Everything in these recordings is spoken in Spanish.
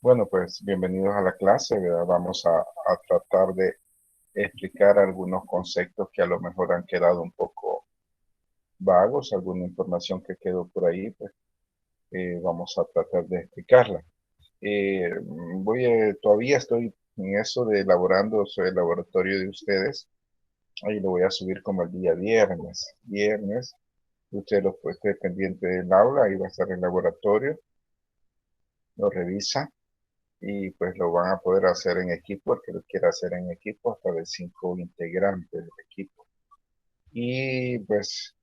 Bueno, pues bienvenidos a la clase, ¿verdad? Vamos a tratar de explicar algunos conceptos que a lo mejor han quedado un poco vagos, alguna información que quedó por ahí, pues vamos a tratar de explicarla. Todavía estoy en eso de elaborando sobre el laboratorio de ustedes. Ahí lo voy a subir como el día viernes. Usted lo puede estar pendiente del aula, ahí va a estar el laboratorio, lo revisa y pues lo van a poder hacer en equipo, el que lo quiera hacer en equipo, hasta de 5 integrantes del equipo. Y pues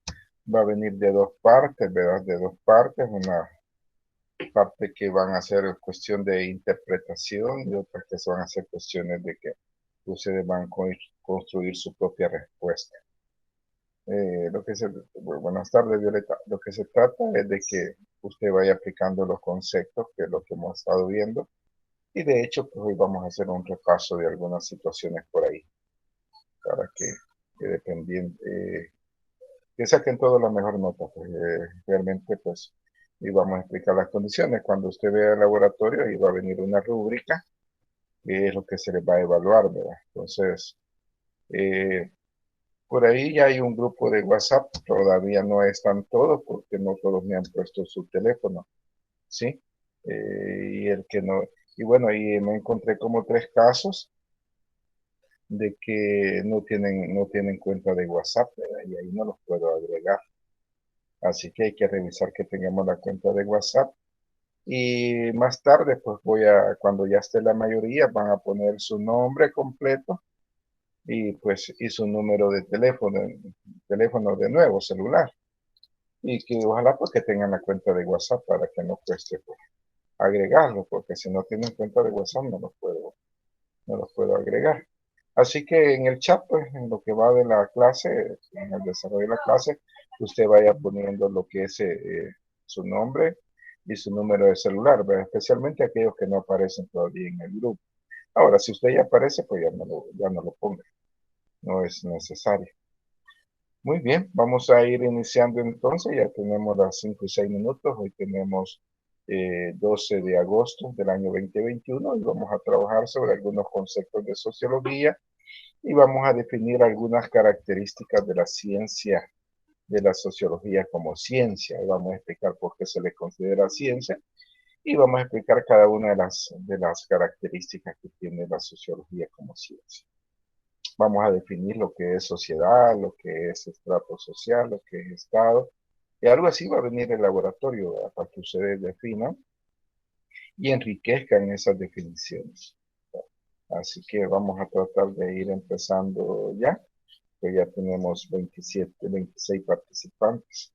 va a venir de dos partes, ¿verdad? De dos partes, una parte que van a ser cuestión de interpretación y otra que van a ser cuestiones de que ustedes van a construir su propia respuesta. Buenas tardes, Violeta. Lo que se trata es de que usted vaya aplicando los conceptos, que es lo que hemos estado viendo. Y de hecho, pues hoy vamos a hacer un repaso de algunas situaciones por ahí, para que dependiente, que saquen todo la mejor nota, pues realmente, pues, y vamos a explicar las condiciones. Cuando usted vea el laboratorio, ahí va a venir una rúbrica, que es lo que se les va a evaluar, ¿verdad? Entonces, eh, por ahí ya hay un grupo de WhatsApp, todavía no están todos, porque no todos me han puesto su teléfono, ¿sí? Y el que no, y bueno, ahí me encontré como 3 casos de que no tienen cuenta de WhatsApp, ¿verdad? Y ahí no los puedo agregar. Así que hay que revisar que tengamos la cuenta de WhatsApp. Y más tarde, pues cuando ya esté la mayoría, van a poner su nombre completo y pues y su número de teléfono de nuevo, celular. Y que ojalá pues que tengan la cuenta de WhatsApp para que no cueste pues, agregarlo, porque si no tienen cuenta de WhatsApp no los puedo agregar. Así que en el chat, pues, en lo que va de la clase, en el desarrollo de la clase, usted vaya poniendo lo que es su nombre y su número de celular, ¿verdad? Especialmente aquellos que no aparecen todavía en el grupo. Ahora, si usted ya aparece, pues ya no lo ponga, no es necesario. Muy bien, vamos a ir iniciando entonces, ya tenemos las 5 y 6 minutos, hoy tenemos 12 de agosto del año 2021 y vamos a trabajar sobre algunos conceptos de sociología y vamos a definir algunas características de la ciencia, de la sociología como ciencia. Y vamos a explicar por qué se le considera ciencia y vamos a explicar cada una de las características que tiene la sociología como ciencia. Vamos a definir lo que es sociedad, lo que es estrato social, lo que es estado. Y algo así va a venir el laboratorio, ¿verdad? Para que ustedes definan y enriquezcan esas definiciones. Así que vamos a tratar de ir empezando ya, que ya tenemos 27, 26 participantes.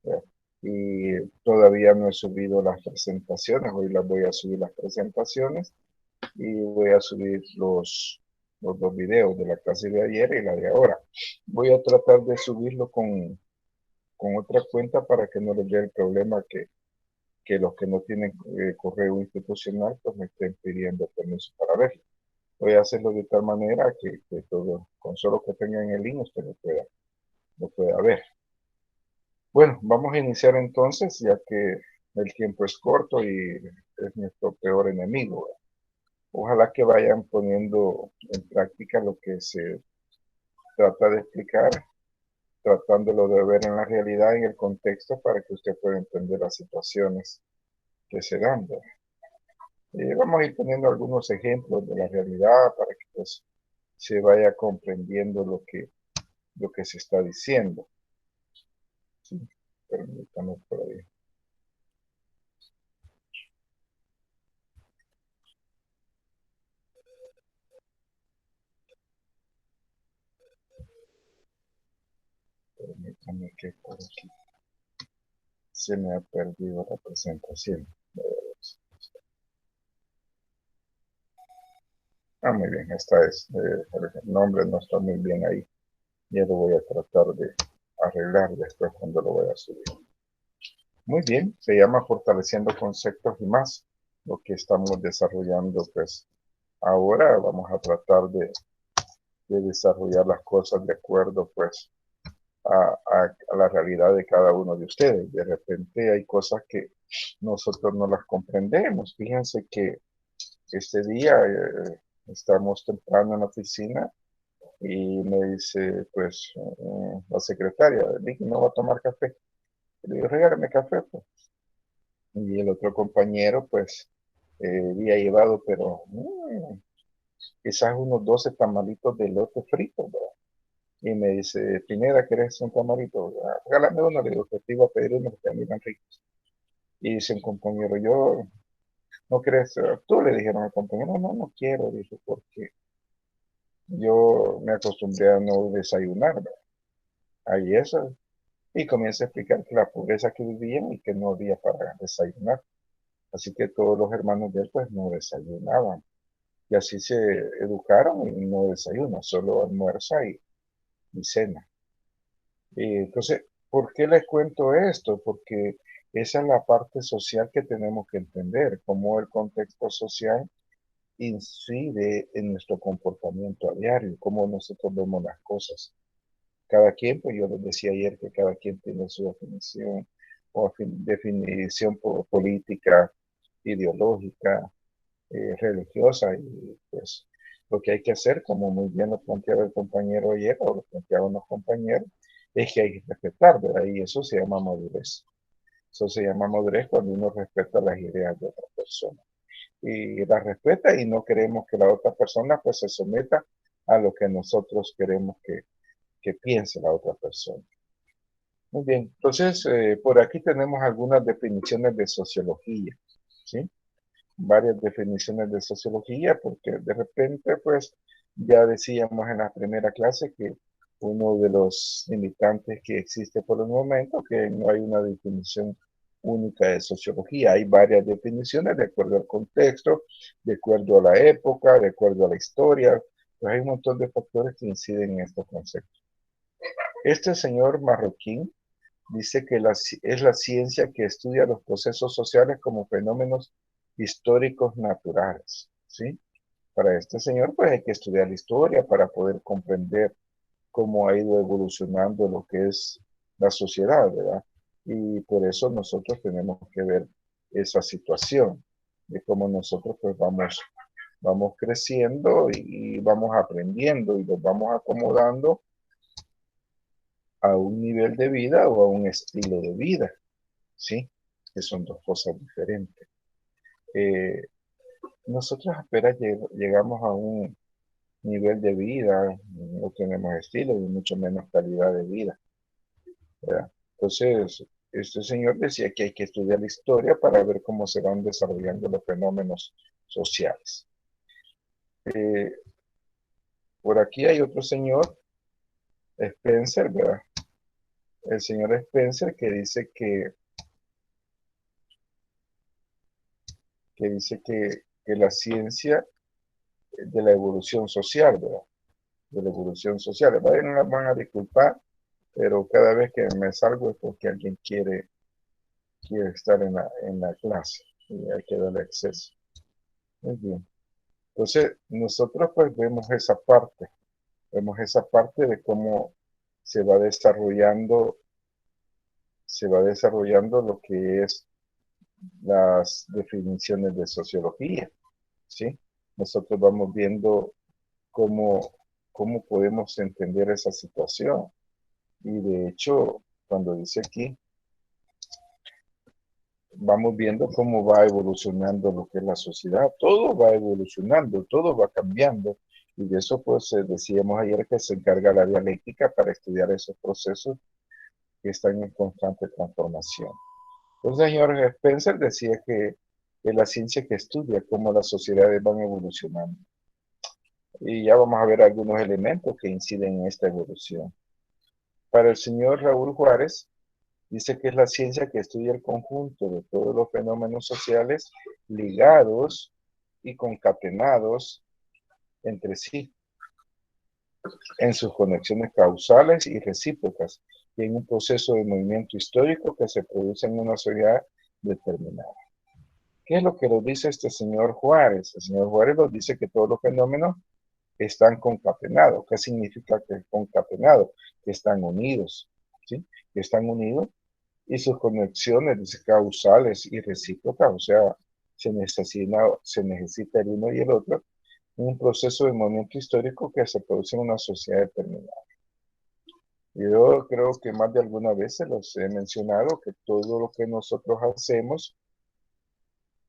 ¿Verdad? Y todavía no he subido las presentaciones, hoy las voy a subir las presentaciones y voy a subir los dos videos de la clase de ayer y la de ahora. Voy a tratar de subirlo con otra cuenta para que no les dé el problema que los que no tienen correo institucional pues me estén pidiendo permiso para verlo. Voy a hacerlo de tal manera que todo, con solo que tengan el link, usted lo pueda ver. Bueno, vamos a iniciar entonces, ya que el tiempo es corto y es nuestro peor enemigo. Ojalá que vayan poniendo en práctica lo que se trata de explicar, tratándolo de ver en la realidad, en el contexto, para que usted pueda entender las situaciones que se dan. Vamos a ir poniendo algunos ejemplos de la realidad para que pues, se vaya comprendiendo lo que se está diciendo. Sí, permítame por ahí. Permítame que por aquí se me ha perdido la presentación. Muy bien, esta es. El nombre no está muy bien ahí. Ya lo voy a tratar de arreglar después cuando lo voy a subir. Muy bien, se llama Fortaleciendo Conceptos y más. Lo que estamos desarrollando, pues ahora vamos a tratar de desarrollar las cosas de acuerdo, pues, a la realidad de cada uno de ustedes. De repente hay cosas que nosotros no las comprendemos. Fíjense que este día estamos temprano en la oficina y me dice, pues, la secretaria, Vicky, no va a tomar café. Le digo, regálame café, pues. Y el otro compañero, pues, había llevado, pero quizás unos 12 tamalitos de elote frito, ¿verdad? Y me dice, Pineda, ¿querés un tamalito? "Ah, regálame uno", le digo, que te iba a pedir uno que a mí me ricos. Y dice un compañero, yo, ¿no querés? Tú le dijeron al compañero, no, no quiero, dijo, porque yo me acostumbré a no desayunar, ¿verdad? Ahí eso. Y comienza a explicar que la pobreza que vivían y que no había para desayunar. Así que todos los hermanos de él pues no desayunaban. Y así se educaron y no desayunan, solo almuerza y cena. Y entonces, ¿por qué les cuento esto? Porque esa es la parte social que tenemos que entender, cómo el contexto social incide en nuestro comportamiento a diario, cómo nosotros vemos las cosas. Cada quien, pues yo les decía ayer que cada quien tiene su definición o definición política, ideológica, religiosa y pues lo que hay que hacer, como muy bien lo planteaba el compañero ayer o lo planteaban los compañeros, es que hay que respetar, ¿verdad? Y eso se llama madurez. Eso se llama madurez cuando uno respeta las ideas de otra persona. Y las respeta y no queremos que la otra persona pues se someta a lo que nosotros queremos que piense la otra persona. Muy bien, entonces por aquí tenemos algunas definiciones de sociología, ¿sí? Varias definiciones de sociología, porque de repente, pues, ya decíamos en la primera clase que uno de los limitantes que existe por el momento, que no hay una definición única de sociología, hay varias definiciones de acuerdo al contexto, de acuerdo a la época, de acuerdo a la historia, pues hay un montón de factores que inciden en estos conceptos. Este señor marroquín dice que es la ciencia que estudia los procesos sociales como fenómenos históricos naturales, ¿sí? Para este señor, pues hay que estudiar la historia para poder comprender cómo ha ido evolucionando lo que es la sociedad, ¿verdad? Y por eso nosotros tenemos que ver esa situación de cómo nosotros pues vamos creciendo y vamos aprendiendo y nos vamos acomodando a un nivel de vida o a un estilo de vida, ¿sí? Que son dos cosas diferentes. Eh, Nosotros apenas llegamos a un nivel de vida, no tenemos estilo y mucho menos calidad de vida, ¿verdad? Entonces, este señor decía que hay que estudiar la historia para ver cómo se van desarrollando los fenómenos sociales. Eh, por aquí hay otro señor, Spencer, ¿verdad? El señor Spencer que dice que la ciencia de la evolución social, ¿verdad? De la evolución social. No la van a disculpar, pero cada vez que me salgo es porque alguien quiere estar en la clase y hay que darle acceso. Muy bien. Entonces, nosotros pues vemos esa parte de cómo se va desarrollando, se va desarrollando lo que es las definiciones de sociología, ¿sí? Nosotros vamos viendo cómo, cómo podemos entender esa situación. Y de hecho, cuando dice aquí, vamos viendo cómo va evolucionando lo que es la sociedad. Todo va evolucionando, todo va cambiando. Y de eso, pues, decíamos ayer que se encarga la dialéctica para estudiar esos procesos que están en constante transformación. Entonces, el señor Spencer decía que es la ciencia que estudia cómo las sociedades van evolucionando. Y ya vamos a ver algunos elementos que inciden en esta evolución. Para el señor Raúl Juárez, dice que es la ciencia que estudia el conjunto de todos los fenómenos sociales ligados y concatenados entre sí, en sus conexiones causales y recíprocas, y en un proceso de movimiento histórico que se produce en una sociedad determinada. ¿Qué es lo que nos dice este señor Juárez? El señor Juárez nos dice que todos los fenómenos están concatenados. ¿Qué significa que concatenados? Que están unidos, ¿sí? Que están unidos y sus conexiones causales y recíprocas, o sea, se necesita el uno y el otro en un proceso de momento histórico que se produce en una sociedad determinada. Yo creo que más de alguna vez se los he mencionado que todo lo que nosotros hacemos,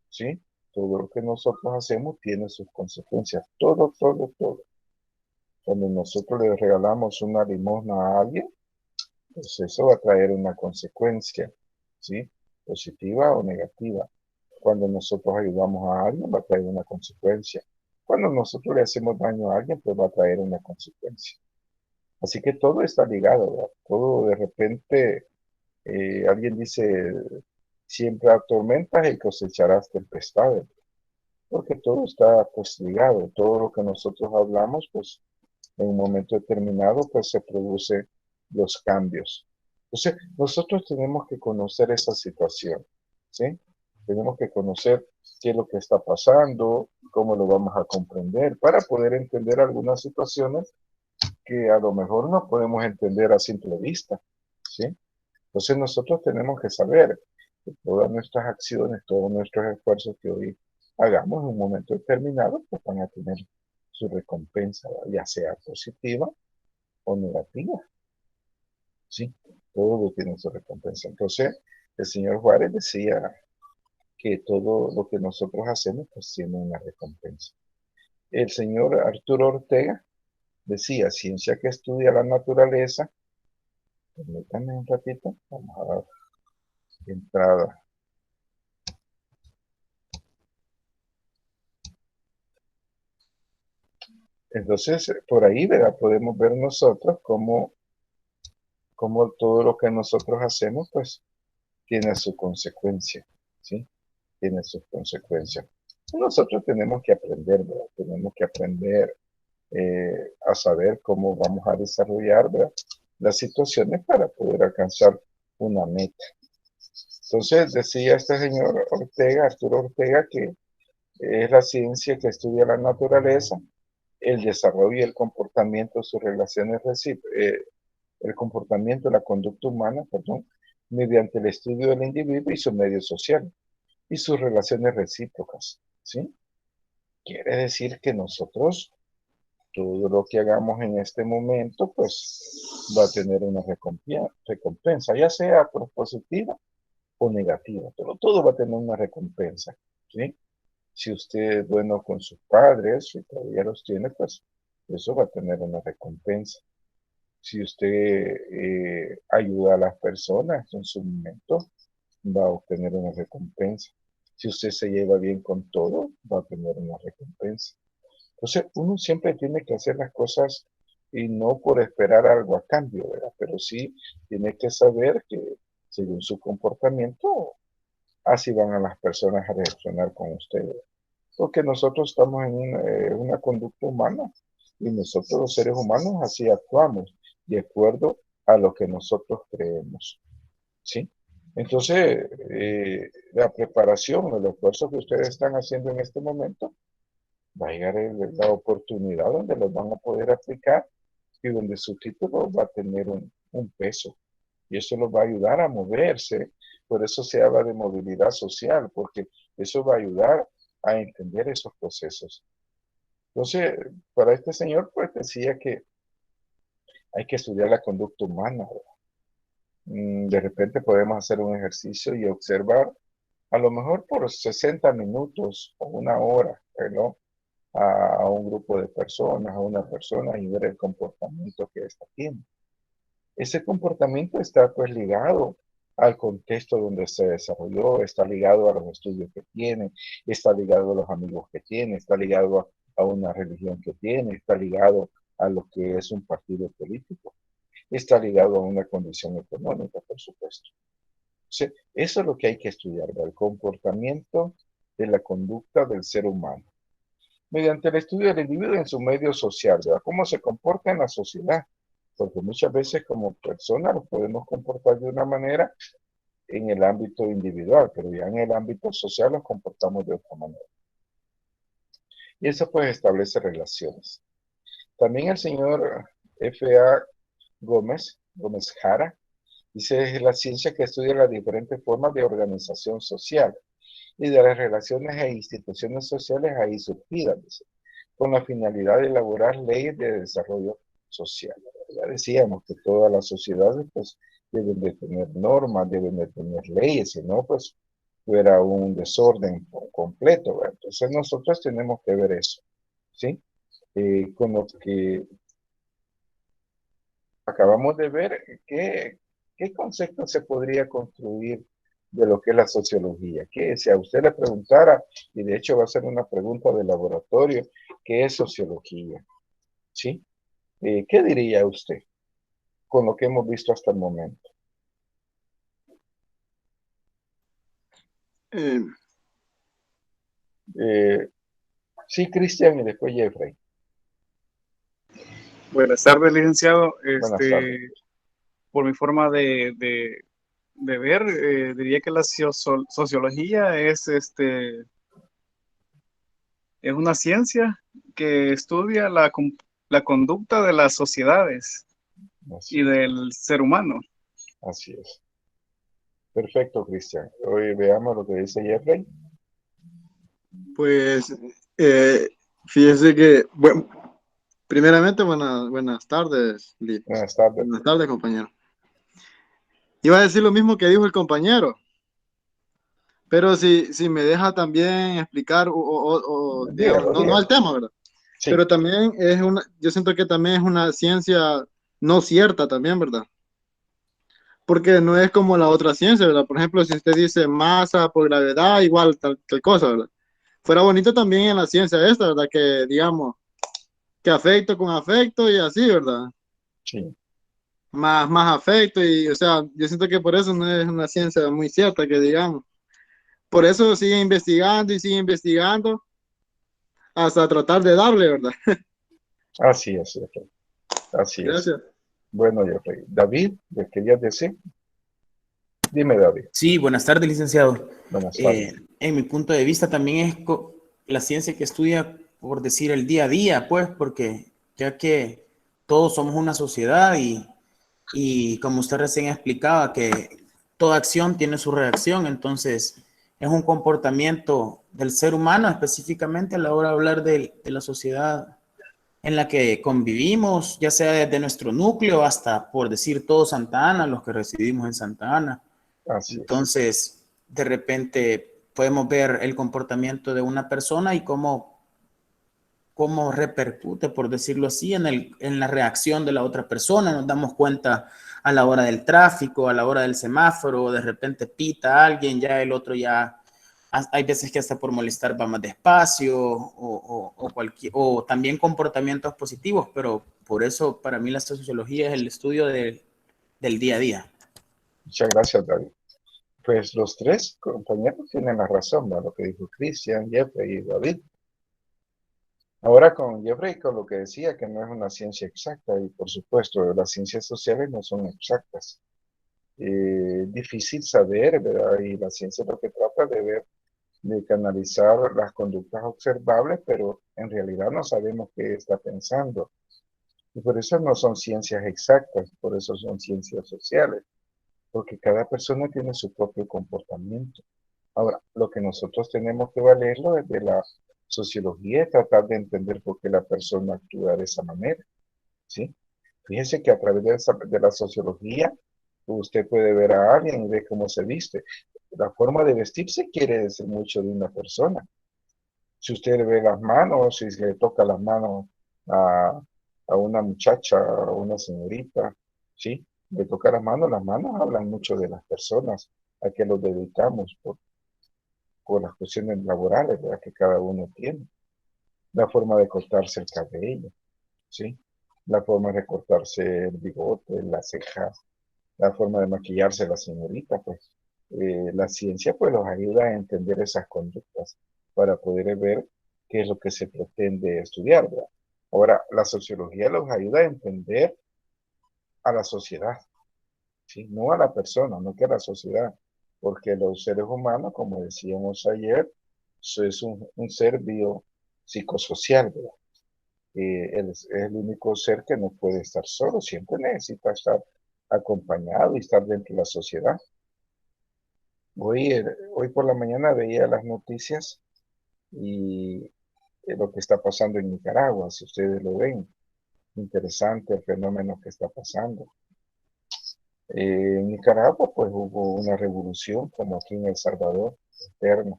¿sí? Todo lo que nosotros hacemos tiene sus consecuencias. Todo, todo, todo. Cuando nosotros le regalamos una limosna a alguien, pues eso va a traer una consecuencia, ¿sí? Positiva o negativa. Cuando nosotros ayudamos a alguien, va a traer una consecuencia. Cuando nosotros le hacemos daño a alguien, pues va a traer una consecuencia. Así que todo está ligado, ¿verdad? Todo de repente, alguien dice, siembra tormentas y cosecharás tempestades, porque todo está pues ligado. Todo lo que nosotros hablamos, pues en un momento determinado, pues se producen los cambios. Entonces, nosotros tenemos que conocer esa situación, ¿sí? Tenemos que conocer qué es lo que está pasando, cómo lo vamos a comprender, para poder entender algunas situaciones que a lo mejor no podemos entender a simple vista, ¿sí? Entonces, nosotros tenemos que saber que todas nuestras acciones, todos nuestros esfuerzos que hoy hagamos en un momento determinado, pues van a tener su recompensa, ya sea positiva o negativa, ¿sí? Todo tiene su recompensa. Entonces, el señor Juárez decía que todo lo que nosotros hacemos, pues tiene una recompensa. El señor Arturo Ortega decía, ciencia que estudia la naturaleza, permítanme un ratito, vamos a dar entrada. Entonces, por ahí, ¿verdad? Podemos ver nosotros cómo todo lo que nosotros hacemos, pues, tiene su consecuencia, ¿sí? Tiene sus consecuencias. Nosotros tenemos que aprender, ¿verdad? Tenemos que aprender a saber cómo vamos a desarrollar, ¿verdad? Las situaciones para poder alcanzar una meta. Entonces, decía este señor Ortega, Arturo Ortega, que es la ciencia que estudia la naturaleza, el desarrollo y el comportamiento, sus relaciones el comportamiento, la conducta humana, perdón, mediante el estudio del individuo y su medio social y sus relaciones recíprocas, ¿sí? Quiere decir que nosotros, todo lo que hagamos en este momento, pues va a tener una recompensa, ya sea positiva o negativa, pero todo va a tener una recompensa, ¿sí? Si usted es bueno con sus padres, si todavía los tiene, pues eso va a tener una recompensa. Si usted ayuda a las personas en su momento, va a obtener una recompensa. Si usted se lleva bien con todo, va a tener una recompensa. Entonces, uno siempre tiene que hacer las cosas y no por esperar algo a cambio, ¿verdad? Pero sí tiene que saber que según su comportamiento, así van a las personas a reaccionar con ustedes. Porque nosotros estamos en una conducta humana y nosotros los seres humanos así actuamos de acuerdo a lo que nosotros creemos, ¿sí? Entonces, la preparación, el esfuerzo que ustedes están haciendo en este momento, va a llegar la oportunidad donde los van a poder aplicar y donde su título va a tener un peso. Y eso los va a ayudar a moverse. Por eso se habla de movilidad social, porque eso va a ayudar a entender esos procesos. Entonces, para este señor, pues decía que hay que estudiar la conducta humana. De repente podemos hacer un ejercicio y observar, a lo mejor por 60 minutos o una hora, ¿no? A un grupo de personas, a una persona y ver el comportamiento que ésta tiene. Ese comportamiento está pues ligado al contexto donde se desarrolló, está ligado a los estudios que tiene, está ligado a los amigos que tiene, está ligado a una religión que tiene, está ligado a lo que es un partido político, está ligado a una condición económica, por supuesto. Entonces, eso es lo que hay que estudiar, el comportamiento de la conducta del ser humano mediante el estudio del individuo en su medio social, ¿verdad? Cómo se comporta en la sociedad, porque muchas veces como personas nos podemos comportar de una manera en el ámbito individual, pero ya en el ámbito social nos comportamos de otra manera. Y eso pues establece relaciones. También el señor F.A. Gómez Jara, dice, es la ciencia que estudia las diferentes formas de organización social y de las relaciones e instituciones sociales ahí surgidas, dice, con la finalidad de elaborar leyes de desarrollo social. Ya decíamos que todas las sociedades pues deben de tener normas, deben de tener leyes, si no pues fuera un desorden completo, ¿verdad? Entonces nosotros tenemos que ver eso, ¿sí? Con lo que acabamos de ver, ¿qué concepto se podría construir de lo que es la sociología? Que si a usted le preguntara, y de hecho va a ser una pregunta de laboratorio, ¿qué es sociología? ¿Sí? ¿Qué diría usted con lo que hemos visto hasta el momento? Eh, Eh, sí, Cristian y después Jeffrey. Buenas tardes, licenciado. Buenas tardes. Por mi forma de ver, diría que la sociología es una ciencia que estudia la conducta de las sociedades Así y es. del ser humano. Así es. Perfecto, Cristian. Hoy veamos lo que dice Jeffrey. Pues eh, fíjese que, bueno, primeramente buenas tardes, Lee. Buenas tardes. Buenas tardes, compañero. Iba a decir lo mismo que dijo el compañero, pero si me deja también explicar, digamos, Dígalo, no el dígalo. tema, ¿verdad? Sí, Pero también yo siento que también es una ciencia no cierta también, ¿verdad? Porque no es como la otra ciencia, ¿verdad? Por ejemplo, si usted dice masa por gravedad, igual tal cosa, ¿verdad? Fuera bonito también en la ciencia esta, ¿verdad? Que digamos, que afecto con afecto y así, ¿verdad? sí. Más afecto y, o sea, yo siento que por eso no es una ciencia muy cierta, que digamos. Por eso sigue investigando y sigue investigando hasta tratar de darle, ¿verdad? Así es, Jeffrey. Así es. Gracias. Bueno, Jeffrey. David, ¿le querías decir? Dime, David. Sí, buenas tardes, licenciado. Buenas tardes. En mi punto de vista también es la ciencia que estudia, por decir, el día a día, pues, porque ya que todos somos una sociedad y como usted recién explicaba, que toda acción tiene su reacción, entonces es un comportamiento del ser humano específicamente a la hora de hablar de la sociedad en la que convivimos, ya sea desde nuestro núcleo hasta, por decir, todo Santa Ana, los que residimos en Santa Ana. Así es. Entonces, de repente podemos ver el comportamiento de una persona y cómo repercute, por decirlo así, en la reacción de la otra persona. Nos damos cuenta a la hora del tráfico, a la hora del semáforo, de repente pita a alguien, ya el otro ya, hay veces que hasta por molestar va más despacio o también comportamientos positivos, pero por eso para mí la sociología es el estudio del día a día. Muchas gracias, David. Pues los tres compañeros tienen la razón, ¿verdad? Lo que dijo Cristian, Jeffrey y David. Ahora con Jeffrey, con lo que decía, que no es una ciencia exacta, y por supuesto, las ciencias sociales no son exactas. Difícil saber, ¿verdad? Y la ciencia lo que trata de ver, de canalizar las conductas observables, pero en realidad no sabemos qué está pensando. Y por eso no son ciencias exactas, por eso son ciencias sociales, porque cada persona tiene su propio comportamiento. Ahora, lo que nosotros tenemos que valerlo desde la sociología es tratar de entender por qué la persona actúa de esa manera, ¿sí? Fíjese que a través de la sociología usted puede ver a alguien y ver cómo se viste. La forma de vestirse quiere decir mucho de una persona. Si usted ve las manos, si le toca las manos a, a una muchacha, a una señorita, ¿sí? Le toca las manos hablan mucho de las personas a que los dedicamos por las cuestiones laborales, ¿verdad? Que cada uno tiene. La forma de cortarse el cabello, ¿sí? La forma de cortarse el bigote, las cejas, la forma de maquillarse la señorita, pues la ciencia pues los ayuda a entender esas conductas para poder ver qué es lo que se pretende estudiar, ¿verdad? Ahora, la sociología los ayuda a entender a la sociedad, ¿sí? No a la persona, no que a la sociedad, porque los seres humanos, como decíamos ayer, es un ser biopsicosocial, ¿verdad? Es el único ser que no puede estar solo, siempre necesita estar acompañado y estar dentro de la sociedad. Hoy por la mañana veía las noticias y lo que está pasando en Nicaragua, si ustedes lo ven, interesante el fenómeno que está pasando. En Nicaragua pues hubo una revolución como aquí en El Salvador, interna,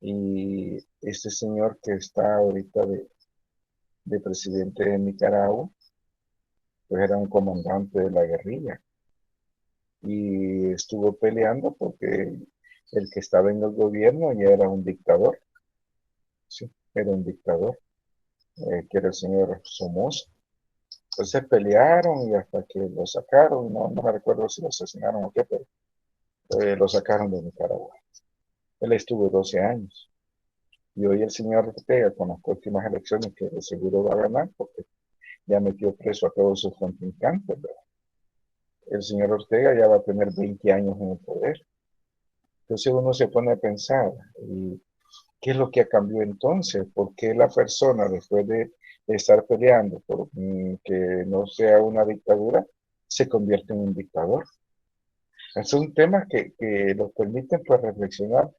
y este señor que está ahorita de presidente de Nicaragua, pues era un comandante de la guerrilla y estuvo peleando porque el que estaba en el gobierno ya era un dictador, sí, era un dictador, que era el señor Somoza. Entonces pelearon y hasta que lo sacaron, no me recuerdo si lo asesinaron o qué, pero lo sacaron de Nicaragua. Él estuvo 12 años. Y hoy el señor Ortega, con las próximas elecciones, que de seguro va a ganar, porque ya metió preso a todos sus contrincantes, ¿verdad? El señor Ortega ya va a tener 20 años en el poder. Entonces uno se pone a pensar, ¿y qué es lo que ha cambiado entonces? ¿Por qué la persona, después de estar peleando por que no sea una dictadura, se convierte en un dictador? Son temas que nos permiten pues reflexionar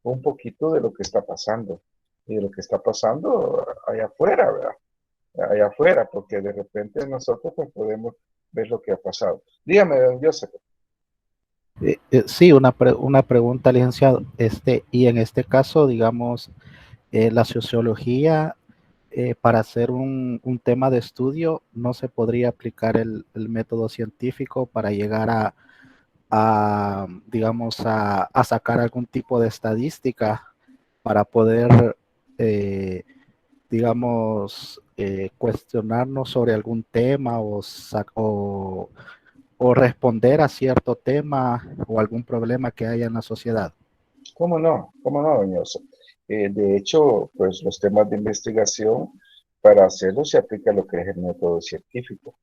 un poquito de lo que está pasando y de lo que está pasando allá afuera, ¿verdad? Allá afuera, porque de repente nosotros pues podemos ver lo que ha pasado. Dígame, don Joseph. Sí, una pregunta, licenciado. Y en este caso, digamos, la sociología, para hacer un tema de estudio, ¿no se podría aplicar el método científico para llegar digamos, a sacar algún tipo de estadística para poder, digamos, cuestionarnos sobre algún tema o responder a cierto tema o algún problema que haya en la sociedad? ¿Cómo no? ¿Cómo no, don Joseph? De hecho, pues los temas de investigación, para hacerlo se aplica lo que es el método científico.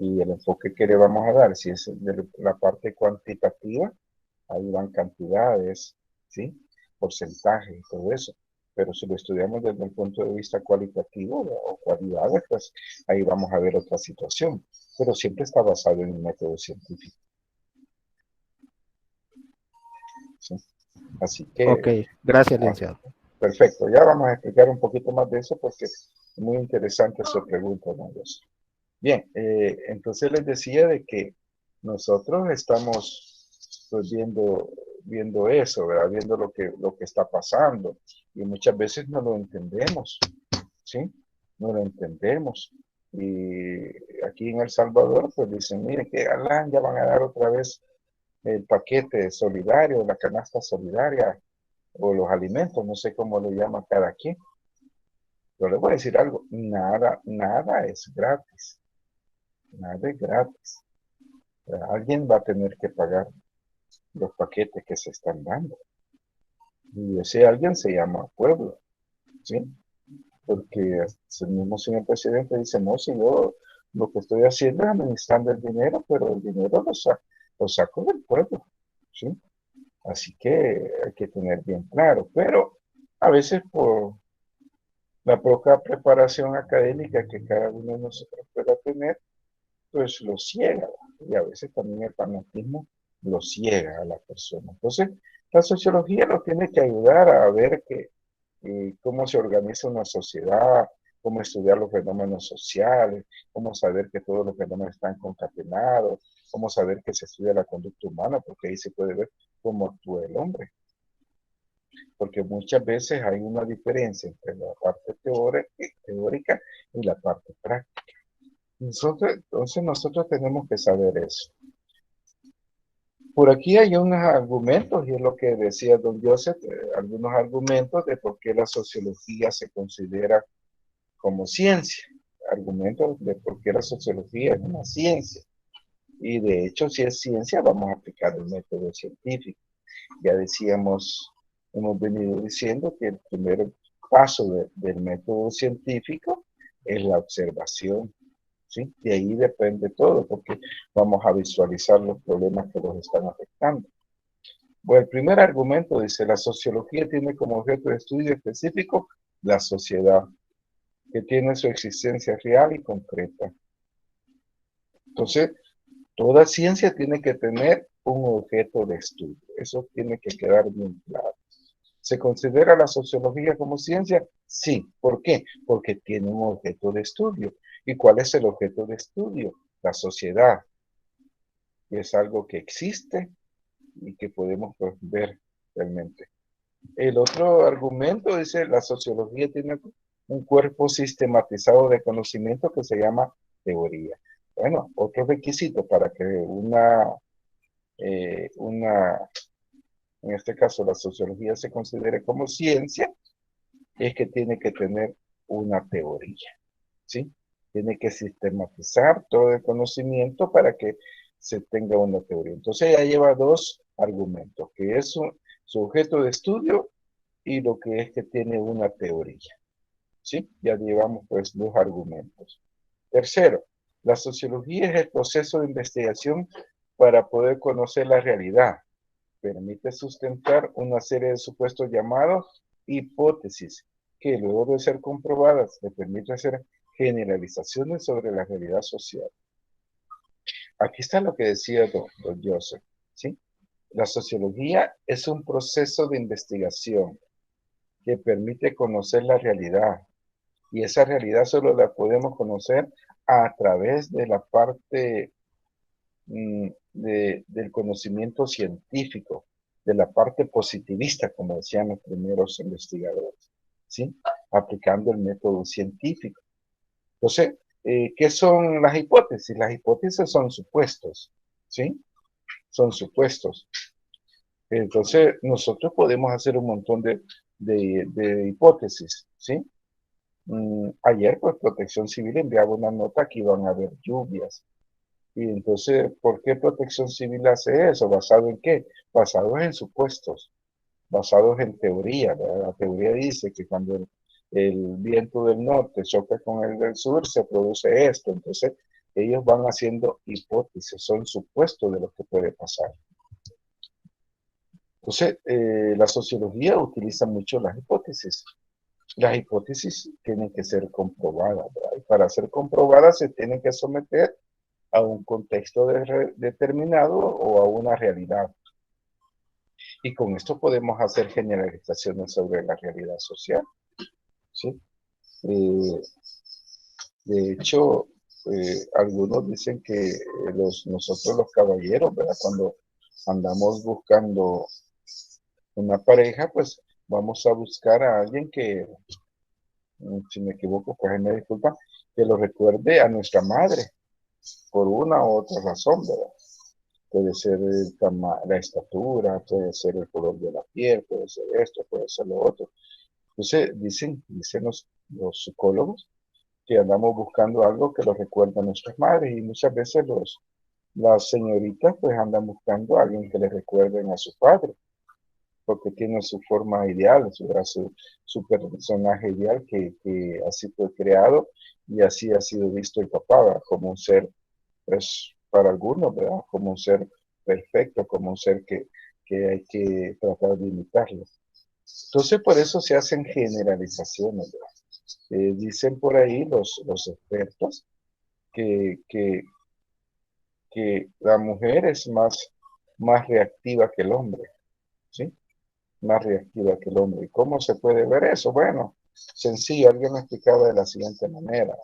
Y el enfoque que le vamos a dar, si es de la parte cuantitativa, ahí van cantidades, ¿sí? Porcentajes y todo eso. Pero si lo estudiamos desde el punto de vista cualitativo o cualidades, pues ahí vamos a ver otra situación. Pero siempre está basado en un método científico. ¿Sí? Así Ok, que, gracias, licenciado. perfecto. Ya vamos a explicar un poquito más de eso porque es muy interesante su pregunta, don José. Bien, entonces les decía de que nosotros estamos pues, viendo eso, ¿verdad? Viendo lo que está pasando y muchas veces no lo entendemos, ¿sí? No lo entendemos. Y aquí en El Salvador, pues dicen, mire, que galán, ya van a dar otra vez el paquete solidario, la canasta solidaria o los alimentos, no sé cómo le llama cada quien. Yo les voy a decir algo, nada es gratis. Nada es gratis. Alguien va a tener que pagar los paquetes que se están dando. Y ese alguien se llama pueblo, ¿sí? Porque el mismo señor presidente dice, no, si yo lo que estoy haciendo es administrando el dinero, pero el dinero lo saco del pueblo, ¿sí? Así que hay que tener bien claro. Pero a veces por la poca preparación académica que cada uno de nosotros pueda tener, pues lo ciega, y a veces también el fanatismo lo ciega a la persona. Entonces, la sociología nos tiene que ayudar a ver cómo se organiza una sociedad, cómo estudiar los fenómenos sociales, cómo saber que todos los fenómenos están concatenados, cómo saber que se estudia la conducta humana, porque ahí se puede ver cómo actúa el hombre. Porque muchas veces hay una diferencia entre la parte teórica y la parte práctica. Entonces nosotros tenemos que saber eso. Por aquí hay unos argumentos, y es lo que decía don Joseph, algunos argumentos de por qué la sociología se considera como ciencia. Argumentos de por qué la sociología es una ciencia. Y de hecho, si es ciencia, vamos a aplicar el método científico. Ya decíamos, hemos venido diciendo que el primer paso del método científico es la observación. ¿Sí? De ahí depende todo, porque vamos a visualizar los problemas que los están afectando. Bueno, el primer argumento dice, la sociología tiene como objeto de estudio específico la sociedad, que tiene su existencia real y concreta. Entonces, toda ciencia tiene que tener un objeto de estudio. eso tiene que quedar bien claro. ¿Se considera la sociología como ciencia? Sí. ¿Por qué? Porque tiene un objeto de estudio. ¿Y cuál es el objeto de estudio? La sociedad. Y es algo que existe y que podemos pues, ver realmente. El otro argumento dice la sociología tiene un cuerpo sistematizado de conocimiento que se llama teoría. Bueno, otro requisito para que en este caso la sociología se considere como ciencia, es que tiene que tener una teoría, ¿sí? Tiene que sistematizar todo el conocimiento para que se tenga una teoría. Entonces ya lleva dos argumentos, que es su objeto de estudio y lo que es que tiene una teoría, ¿sí? Ya llevamos pues dos argumentos. Tercero, la sociología es el proceso de investigación para poder conocer la realidad. Permite sustentar una serie de supuestos llamados hipótesis, que luego de ser comprobadas le permite hacer generalizaciones sobre la realidad social. Aquí está lo que decía don Joseph, ¿sí? La sociología es un proceso de investigación que permite conocer la realidad, y esa realidad solo la podemos conocer a través de la parte del conocimiento científico, de la parte positivista, como decían los primeros investigadores, ¿sí? Aplicando el método científico. Entonces, ¿qué son las hipótesis? Las hipótesis son supuestos, ¿sí? Son supuestos. Entonces, nosotros podemos hacer un montón de hipótesis, ¿sí? Ayer, pues, Protección Civil enviaba una nota que iban a haber lluvias. Y entonces, ¿por qué Protección Civil hace eso? ¿Basado en qué? Basados en supuestos, basados en teoría, ¿verdad? La teoría dice que cuando el viento del norte choca con el del sur, se produce esto. Entonces, ellos van haciendo hipótesis, son supuestos de lo que puede pasar. Entonces, la sociología utiliza mucho las hipótesis. Las hipótesis tienen que ser comprobadas, ¿verdad? Y para ser comprobadas se tienen que someter a un contexto determinado o a una realidad. Y con esto podemos hacer generalizaciones sobre la realidad social, ¿sí? De hecho, algunos dicen que nosotros los caballeros, ¿verdad? Cuando andamos buscando una pareja, pues vamos a buscar a alguien que, si me equivoco, pues me disculpa, que lo recuerde a nuestra madre, por una u otra razón, ¿verdad? Puede ser la estatura, puede ser el color de la piel, puede ser esto, puede ser lo otro. Entonces, dicen los psicólogos que andamos buscando algo que los recuerda a nuestras madres y muchas veces las señoritas pues andan buscando a alguien que les recuerden a su padre, porque tiene su forma ideal, su personaje ideal que así fue creado y así ha sido visto el papá, ¿verdad? Como un ser, pues para algunos, ¿verdad? Como un ser perfecto, como un ser que hay que tratar de imitarlo. Entonces, por eso se hacen generalizaciones, ¿verdad? Dicen por ahí los expertos que, que, que la mujer es más reactiva que el hombre, ¿sí? Más reactiva que el hombre. ¿Y cómo se puede ver eso? Bueno, sencillo, alguien lo explicaba de la siguiente manera,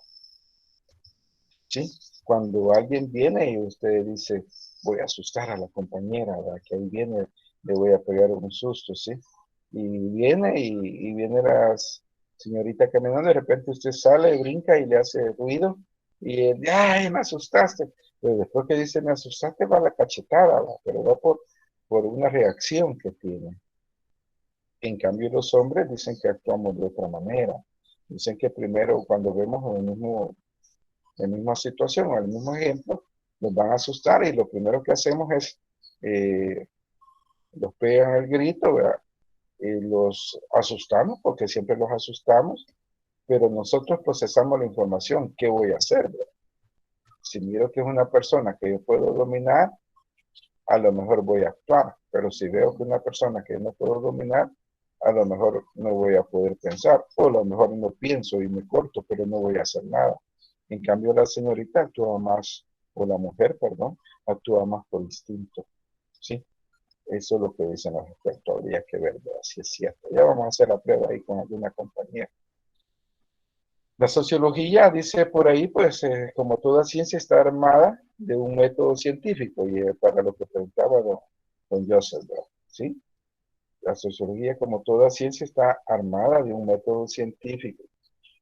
¿sí? Cuando alguien viene y usted dice, voy a asustar a la compañera, ¿verdad? Que ahí viene, le voy a pegar un susto, ¿sí? Y viene y viene la señorita caminando, de repente usted sale, brinca y le hace ruido y él, ¡ay, me asustaste! Pero después que dice, me asustaste, va la cachetada, ¿verdad? Pero va por una reacción que tiene. En cambio, los hombres dicen que actuamos de otra manera. Dicen que primero, cuando vemos la misma situación o el mismo ejemplo, nos van a asustar y lo primero que hacemos es, los pegan el grito, ¿verdad? Y los asustamos porque siempre los asustamos, pero nosotros procesamos la información. ¿Qué voy a hacer, ¿verdad? Si miro que es una persona que yo puedo dominar, a lo mejor voy a actuar, pero si veo que es una persona que no puedo dominar, a lo mejor no voy a poder pensar, o a lo mejor no pienso y me corto, pero no voy a hacer nada. En cambio, la señorita actúa más, o la mujer, perdón, actúa más por instinto, ¿sí? Eso es lo que dicen los expertos, habría que ver si es cierto. Ya vamos a hacer la prueba ahí con alguna compañía. La sociología dice por ahí, pues, como toda ciencia está armada de un método científico, y para lo que preguntaba don Joseph, ¿sí? La sociología, como toda ciencia, está armada de un método científico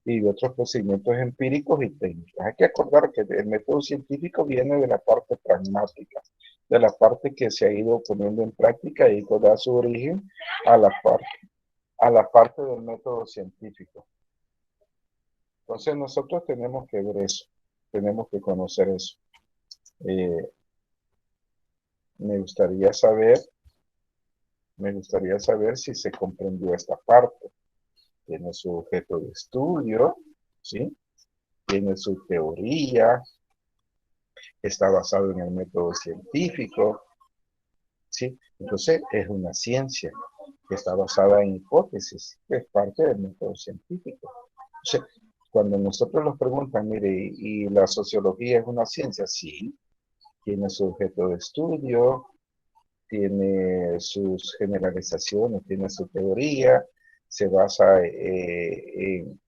y de otros procedimientos empíricos y técnicos. Hay que acordar que el método científico viene de la parte pragmática, de la parte que se ha ido poniendo en práctica y da su origen a la parte del método científico. Entonces nosotros tenemos que ver eso, tenemos que conocer eso. Me gustaría saber si se comprendió esta parte. Tiene su objeto de estudio, ¿sí? Tiene su teoría, está basado en el método científico, ¿sí? Entonces es una ciencia que está basada en hipótesis, que es parte del método científico. Entonces, cuando nosotros nos preguntan, mire, ¿y la sociología es una ciencia? Sí, tiene su objeto de estudio, tiene sus generalizaciones, tiene su teoría, se basa en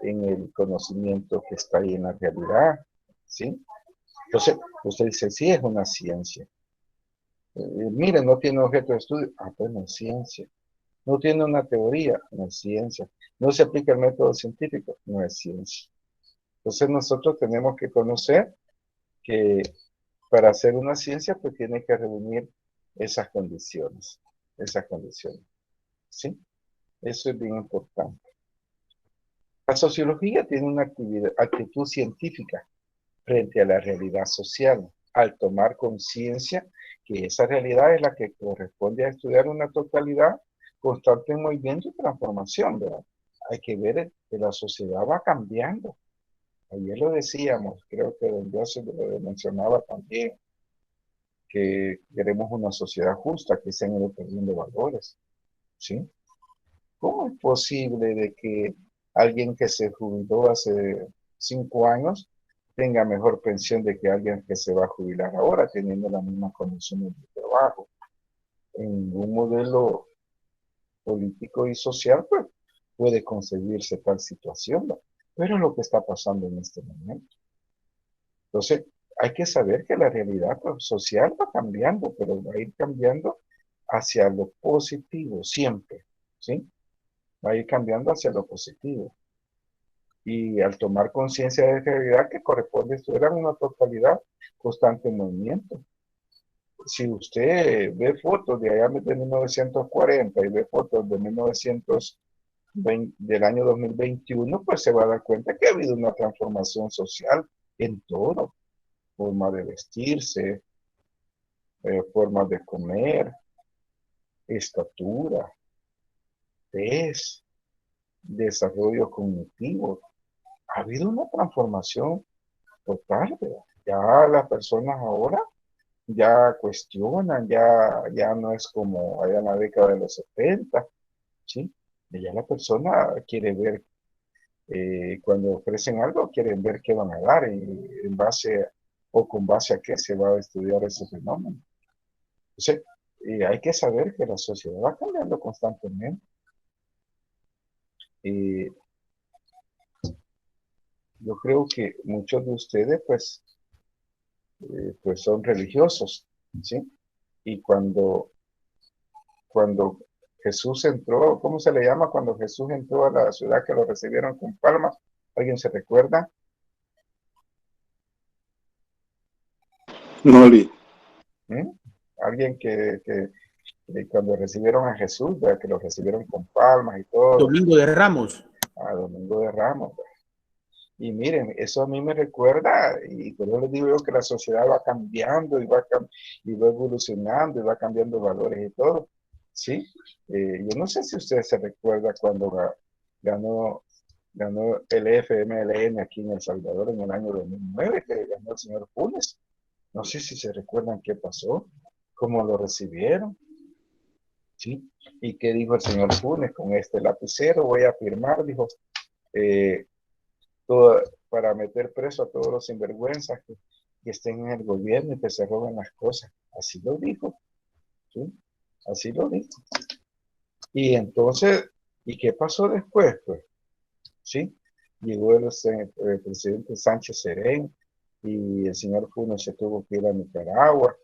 el conocimiento que está ahí en la realidad, ¿sí? Entonces, usted dice, sí, es una ciencia. Mire, no tiene objeto de estudio, pues no es ciencia. No tiene una teoría, no es ciencia. No se aplica el método científico, no es ciencia. Entonces nosotros tenemos que conocer que para hacer una ciencia, pues tiene que reunir esas condiciones, ¿sí? Eso es bien importante. La sociología tiene una actitud científica frente a la realidad social, al tomar conciencia que esa realidad es la que corresponde a estudiar una totalidad constante en movimiento y transformación, ¿verdad? Hay que ver que la sociedad va cambiando. Ayer lo decíamos, creo que don Joseph lo mencionaba también, que queremos una sociedad justa, que se han ido perdiendo valores, ¿sí? ¿Cómo es posible de que alguien que se jubiló hace 5 años tenga mejor pensión de que alguien que se va a jubilar ahora, teniendo las mismas condiciones de trabajo? En un modelo político y social, pues, puede concebirse tal situación, ¿no? Pero es lo que está pasando en este momento. Entonces, hay que saber que la realidad social va cambiando, pero va a ir cambiando hacia lo positivo siempre, ¿sí? Va a ir cambiando hacia lo positivo. Y al tomar conciencia de realidad que corresponde estudiar una totalidad constante en movimiento. Si usted ve fotos de allá de 1940 y ve fotos de 1920, del año 2021, pues se va a dar cuenta que ha habido una transformación social en todo. Forma de vestirse, forma de comer, estatura, tez, desarrollo cognitivo. Ha habido una transformación total, ¿verdad? Ya las personas ahora ya cuestionan, ya no es como allá en la década de los 70, ¿sí? Y ya la persona quiere ver, cuando ofrecen algo, quieren ver qué van a dar y en base o con base a qué se va a estudiar ese fenómeno. Entonces, hay que saber que la sociedad va cambiando constantemente. Y yo creo que muchos de ustedes, pues son religiosos, ¿sí? Y cuando Jesús entró, ¿cómo se le llama? Cuando Jesús entró a la ciudad que lo recibieron con palmas, ¿alguien se recuerda? No, ¿Mm? Alguien que cuando recibieron a Jesús, ¿verdad? Que lo recibieron con palmas y todo, Domingo de Ramos. a Domingo de Ramos, ¿verdad? Y miren, eso a mí me recuerda, y por eso les digo yo que la sociedad va cambiando y va evolucionando y va cambiando valores y todo, ¿sí? Yo no sé si usted se recuerda cuando ganó, ganó el FMLN aquí en El Salvador en el año 2009, que ganó el señor Funes. No sé si se recuerdan qué pasó, cómo lo recibieron, ¿sí? Y qué dijo el señor Funes: con este lapicero voy a firmar, dijo, eh, todo, para meter preso a todos los sinvergüenzas que estén en el gobierno y que se roben las cosas. Así lo dijo. ¿sí? Así lo dijo. Y entonces, ¿y qué pasó después? Pues, ¿sí? Llegó el presidente Sánchez Serén y el señor Funes se tuvo que ir a Nicaragua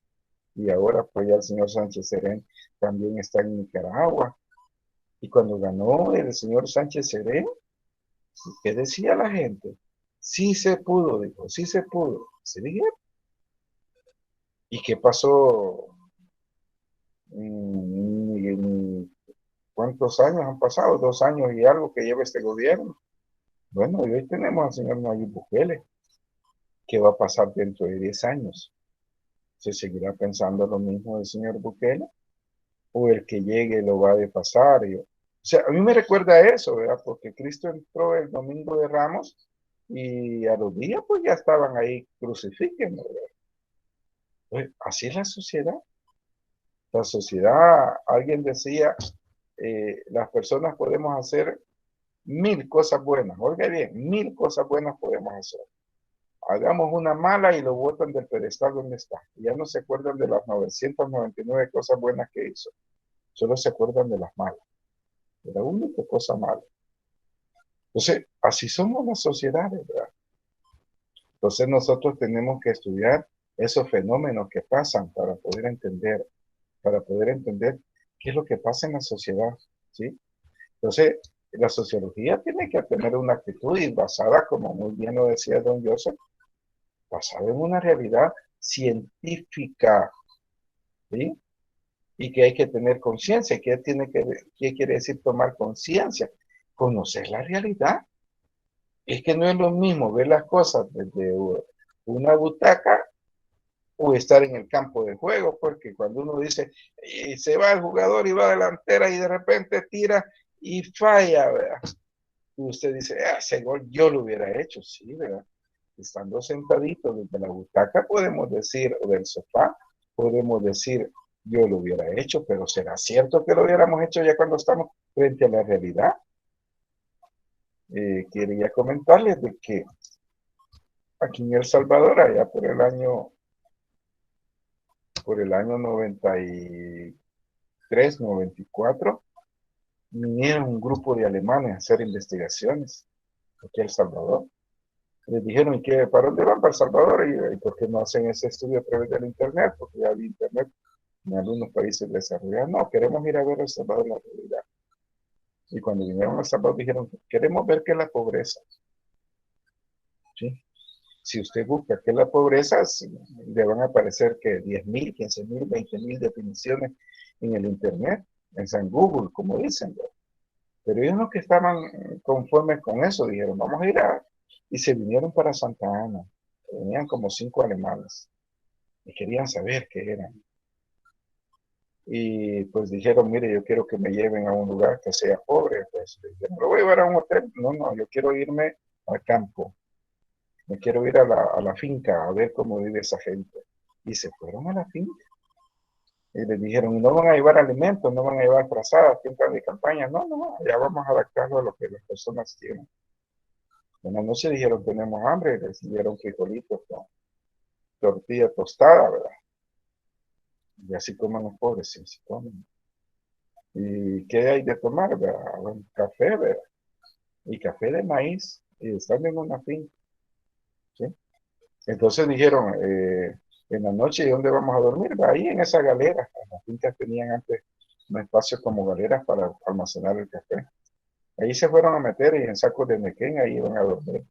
y ahora pues ya el señor Sánchez Serén también está en Nicaragua. Y cuando ganó el señor Sánchez Serén, ¿qué decía la gente? Sí se pudo, dijo, sí se pudo. ¿Se dijeron? ¿Y qué pasó? ¿Cuántos años han pasado? 2 años y algo que lleva este gobierno. Bueno, y hoy tenemos al señor Nayib Bukele. ¿Qué va a pasar dentro de 10 años? ¿Se seguirá pensando lo mismo del señor Bukele? ¿O el que llegue lo va a pasar? O sea, a mí me recuerda eso, ¿verdad? Porque Cristo entró el domingo de Ramos y a los días pues ya estaban ahí crucifíquenlo, ¿verdad? Pues, así es la sociedad. La sociedad, alguien decía, las personas podemos hacer 1000 cosas buenas. Oiga bien, 1000 cosas buenas podemos hacer. Hagamos una mala y lo botan del pedestal donde está. Y ya no se acuerdan de las 999 cosas buenas que hizo. Solo se acuerdan de las malas. De la única cosa mala. Entonces, así somos las sociedades, ¿verdad? Entonces nosotros tenemos que estudiar esos fenómenos que pasan para poder entender qué es lo que pasa en la sociedad, ¿sí? Entonces, la sociología tiene que tener una actitud y basada, como muy bien lo decía don Joseph, basada en una realidad científica, ¿sí? Y que hay que tener conciencia. ¿Qué quiere decir tomar conciencia? Conocer la realidad. Es que no es lo mismo ver las cosas desde una butaca o estar en el campo de juego, porque cuando uno dice, se va el jugador y va a delantera y de repente tira y falla, ¿verdad? Y usted dice, ese gol yo lo hubiera hecho, sí, ¿verdad? Estando sentaditos desde la butaca podemos decir, o del sofá, podemos decir, yo lo hubiera hecho, pero ¿será cierto que lo hubiéramos hecho ya cuando estamos frente a la realidad? Quería comentarles de que aquí en El Salvador, allá por el año 93, 94, vinieron un grupo de alemanes a hacer investigaciones aquí en El Salvador. Les dijeron, ¿y qué, para dónde van? Para El Salvador. ¿Y por qué no hacen ese estudio a través del Internet? Porque ya había Internet en algunos países desarrollados. No, queremos ir a ver El Salvador la realidad. Y cuando vinieron a El Salvador dijeron, queremos ver qué es la pobreza. ¿Sí? Si usted busca qué es la pobreza, le van a aparecer que 10,000, 15,000, 20,000 definiciones en el Internet, en San Google, como dicen. Pero ellos no que estaban conformes con eso, dijeron, vamos a ir y se vinieron para Santa Ana. Venían como 5 alemanes y querían saber qué eran. Y pues dijeron, mire, yo quiero que me lleven a un lugar que sea pobre. Pues dijeron, ¿lo voy a llevar a un hotel? No, no, yo quiero irme al campo. Me quiero ir a la finca a ver cómo vive esa gente. Y se fueron a la finca. Y les dijeron, no van a llevar alimentos, no van a llevar frazadas, tiendas de campaña. No, no, ya vamos a adaptarlo a lo que las personas tienen. Una noche dijeron, tenemos hambre, les dieron frijolitos con tortilla tostada, ¿verdad? Y así comen los pobres, sí, sí comen. ¿Y qué hay de tomar, verdad? Bueno, café, ¿verdad? Y café de maíz, y están en una finca, ¿sí? Entonces dijeron, en la noche, ¿y dónde vamos a dormir? Ahí en esa galera. Las fincas tenían antes un espacio como galeras para almacenar el café. Ahí se fueron a meter y en sacos de nequén ahí iban a dormir.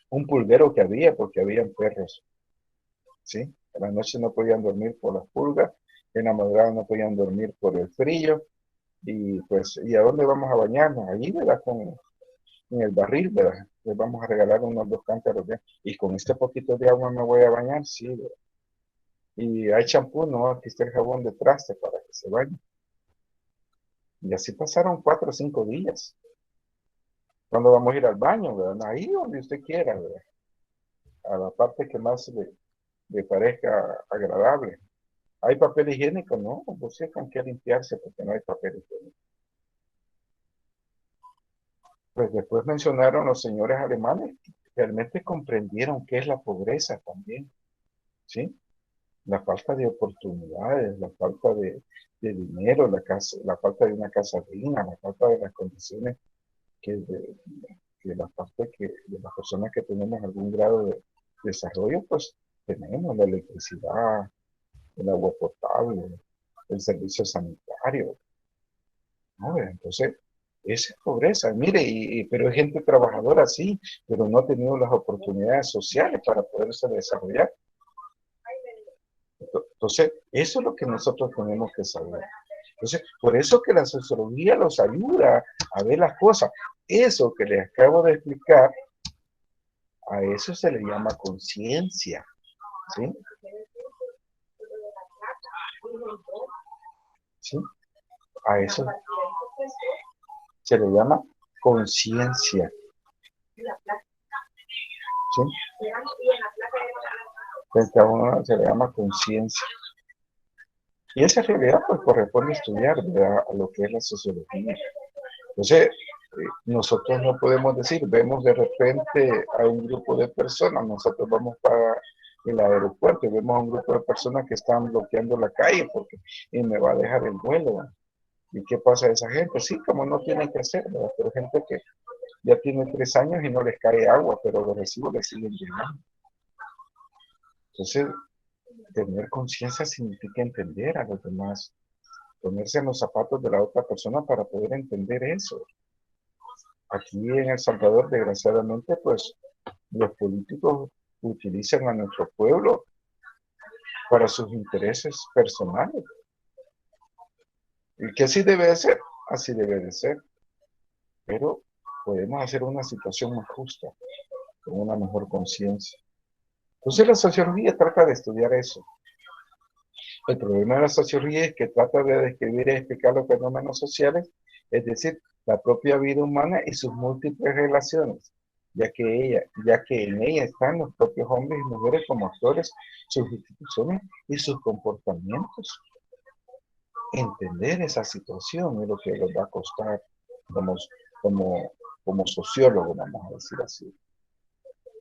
Un pulguero que había, porque habían perros, ¿sí? En la noche no podían dormir por las pulgas, en la madrugada no podían dormir por el frío, y pues, ¿y a dónde vamos a bañarnos? Allí, ¿verdad? En el barril, ¿verdad? Les vamos a regalar unos 2 cántaros de agua, y con este poquito de agua me voy a bañar, sí, ¿verdad? Y hay champú, no, aquí está el jabón de traste para que se bañe. Y así pasaron 4 o 5 días. Cuando vamos a ir al baño, ¿verdad? Ahí donde usted quiera, ¿verdad? A la parte que más le parezca agradable. ¿Hay papel higiénico? No, pues sí, con qué limpiarse porque no hay papel higiénico. Pues después mencionaron los señores alemanes que realmente comprendieron qué es la pobreza también, ¿sí? la falta de oportunidades, la falta de dinero, la falta de una casa digna, la falta de las condiciones que la parte de las personas que tenemos algún grado de desarrollo, pues tenemos la electricidad, el agua potable, el servicio sanitario, ¿no? Entonces, esa es pobreza. Mire, pero hay gente trabajadora, sí, pero no ha tenido las oportunidades sociales para poderse desarrollar. Entonces, eso es lo que nosotros tenemos que saber. Entonces, por eso que la sociología los ayuda a ver las cosas. Eso que les acabo de explicar, a eso se le llama conciencia, ¿sí? ¿Sí? A eso se le llama conciencia, ¿sí? Frente a uno se le llama conciencia. Y esa realidad pues corresponde estudiar, ¿verdad?, a lo que es la sociología. Entonces, nosotros no podemos decir, vemos de repente a un grupo de personas, nosotros vamos para el aeropuerto y vemos a un grupo de personas que están bloqueando la calle porque me va a dejar el vuelo. ¿Y qué pasa a esa gente? Sí, como no tienen que hacer, ¿verdad? Pero gente que ya tiene 3 años y no les cae agua, pero los recibos les siguen llegando. Entonces, tener conciencia significa entender a los demás, ponerse en los zapatos de la otra persona para poder entender eso. Aquí en El Salvador, desgraciadamente, pues los políticos utilizan a nuestro pueblo para sus intereses personales. Y que así debe de ser, así debe de ser. Pero podemos hacer una situación más justa, con una mejor conciencia. Entonces la sociología trata de estudiar eso. El problema de la sociología es que trata de describir y explicar los fenómenos sociales, es decir, la propia vida humana y sus múltiples relaciones, ya que en ella están los propios hombres y mujeres como actores, sus instituciones y sus comportamientos. Entender esa situación es lo que les va a costar como sociólogo, vamos a decir así.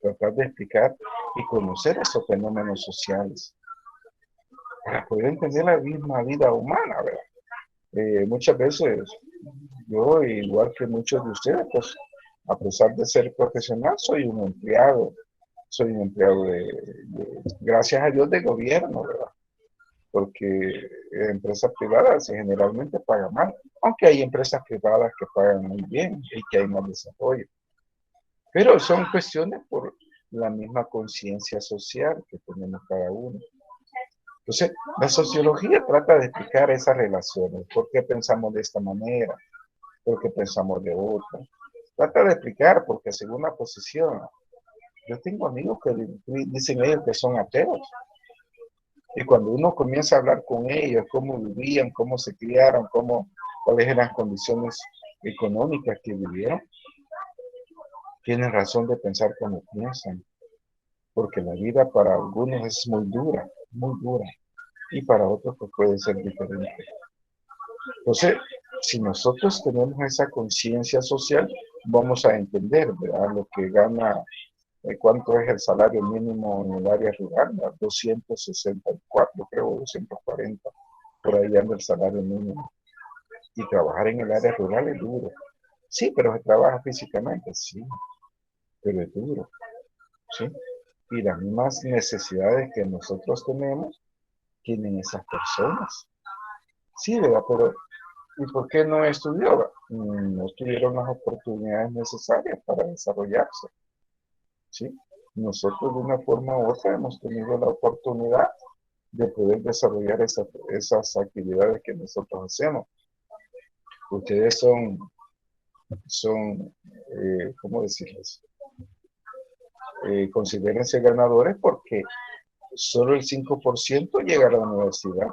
Tratar de explicar y conocer esos fenómenos sociales para poder entender la misma vida humana, ¿verdad? Muchas veces yo, igual que muchos de ustedes, pues a pesar de ser profesional, soy un empleado gracias a Dios, de gobierno, ¿verdad? Porque empresas privadas generalmente pagan mal, aunque hay empresas privadas que pagan muy bien y que hay más desarrollo. Pero son cuestiones por la misma conciencia social que tenemos cada uno. Entonces, la sociología trata de explicar esas relaciones, por qué pensamos de esta manera, por qué pensamos de otra. Trata de explicar, porque según la posición, yo tengo amigos que dicen ellos que son ateos. Y cuando uno comienza a hablar con ellos, cómo vivían, cómo se criaron, cuáles eran las condiciones económicas que vivieron, tienen razón de pensar como piensan. Porque la vida para algunos es muy dura, y para otros pues puede ser diferente. Entonces, si nosotros tenemos esa conciencia social, vamos a entender, ¿verdad?, lo que gana, cuánto es el salario mínimo en el área rural, ¿verdad? 264, creo, 240, por ahí anda el salario mínimo. Y trabajar en el área rural es duro. Sí, pero se trabaja físicamente, sí, pero es duro, ¿sí? Y las mismas necesidades que nosotros tenemos, tienen esas personas. Sí, ¿verdad? Pero ¿y por qué no estudió? No tuvieron las oportunidades necesarias para desarrollarse, ¿sí? Nosotros de una forma u otra hemos tenido la oportunidad de poder desarrollar esas actividades que nosotros hacemos. Ustedes ¿cómo decirles? Considérense ganadores porque solo el 5% llega a la universidad.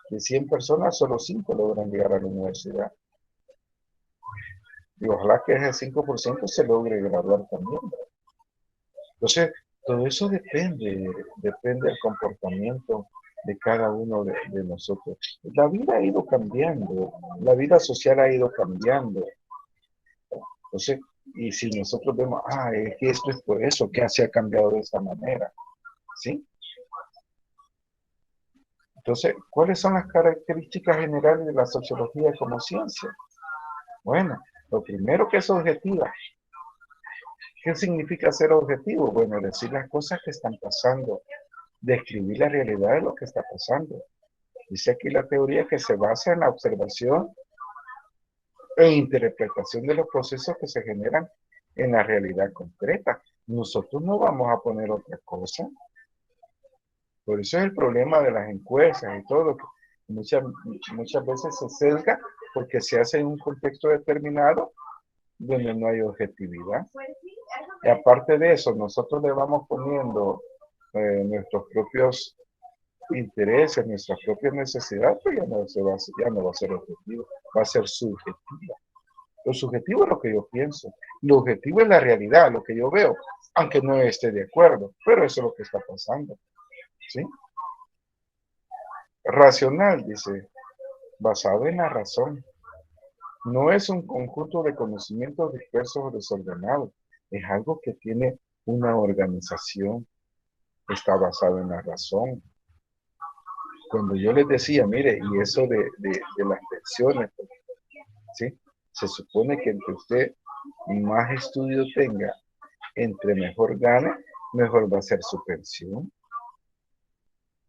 De 100 personas, solo 5 logran llegar a la universidad. Y ojalá que ese 5% se logre graduar también. Entonces, todo eso depende del comportamiento de cada uno de nosotros. La vida ha ido cambiando, la vida social ha ido cambiando. Entonces, y si nosotros vemos, es que esto es por eso que se ha cambiado de esta manera, ¿sí? Entonces, ¿cuáles son las características generales de la sociología como ciencia? Bueno, lo primero que es objetiva. ¿Qué significa ser objetivo? Bueno, decir las cosas que están pasando, describir la realidad de lo que está pasando. Dice aquí la teoría que se basa en la observación e interpretación de los procesos que se generan en la realidad concreta. Nosotros no vamos a poner otra cosa. Por eso es el problema de las encuestas y todo, que muchas veces se sesga porque se hace en un contexto determinado donde no hay objetividad. Y aparte de eso, nosotros le vamos poniendo nuestros propios intereses, nuestras propias necesidades, pues ya no va a ser objetivo, va a ser subjetivo. Lo subjetivo es lo que yo pienso, lo objetivo es la realidad, lo que yo veo, aunque no esté de acuerdo, pero eso es lo que está pasando, ¿sí? Racional, dice, basado en la razón. No es un conjunto de conocimientos dispersos o desordenados, es algo que tiene una organización, está basado en la razón. Cuando yo les decía, mire, y eso de las pensiones, ¿sí? Se supone que entre usted más estudio tenga, entre mejor gane, mejor va a ser su pensión.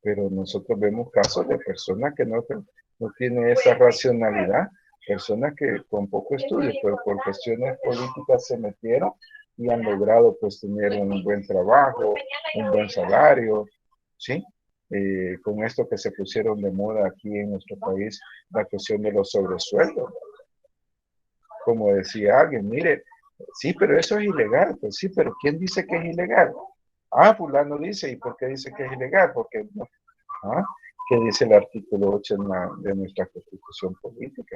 Pero nosotros vemos casos de personas que no tienen esa racionalidad, personas que con poco estudio, pero por cuestiones políticas se metieron y han logrado pues tener un buen trabajo, un buen salario, ¿sí? Con esto que se pusieron de moda aquí en nuestro país, la cuestión de los sobresueldos. Como decía alguien, mire, sí, pero eso es ilegal. Pues sí, pero ¿quién dice que es ilegal? Ah, fulano dice, ¿y por qué dice que es ilegal? Porque, ¿ah? ¿Qué dice el artículo 8 de nuestra Constitución Política?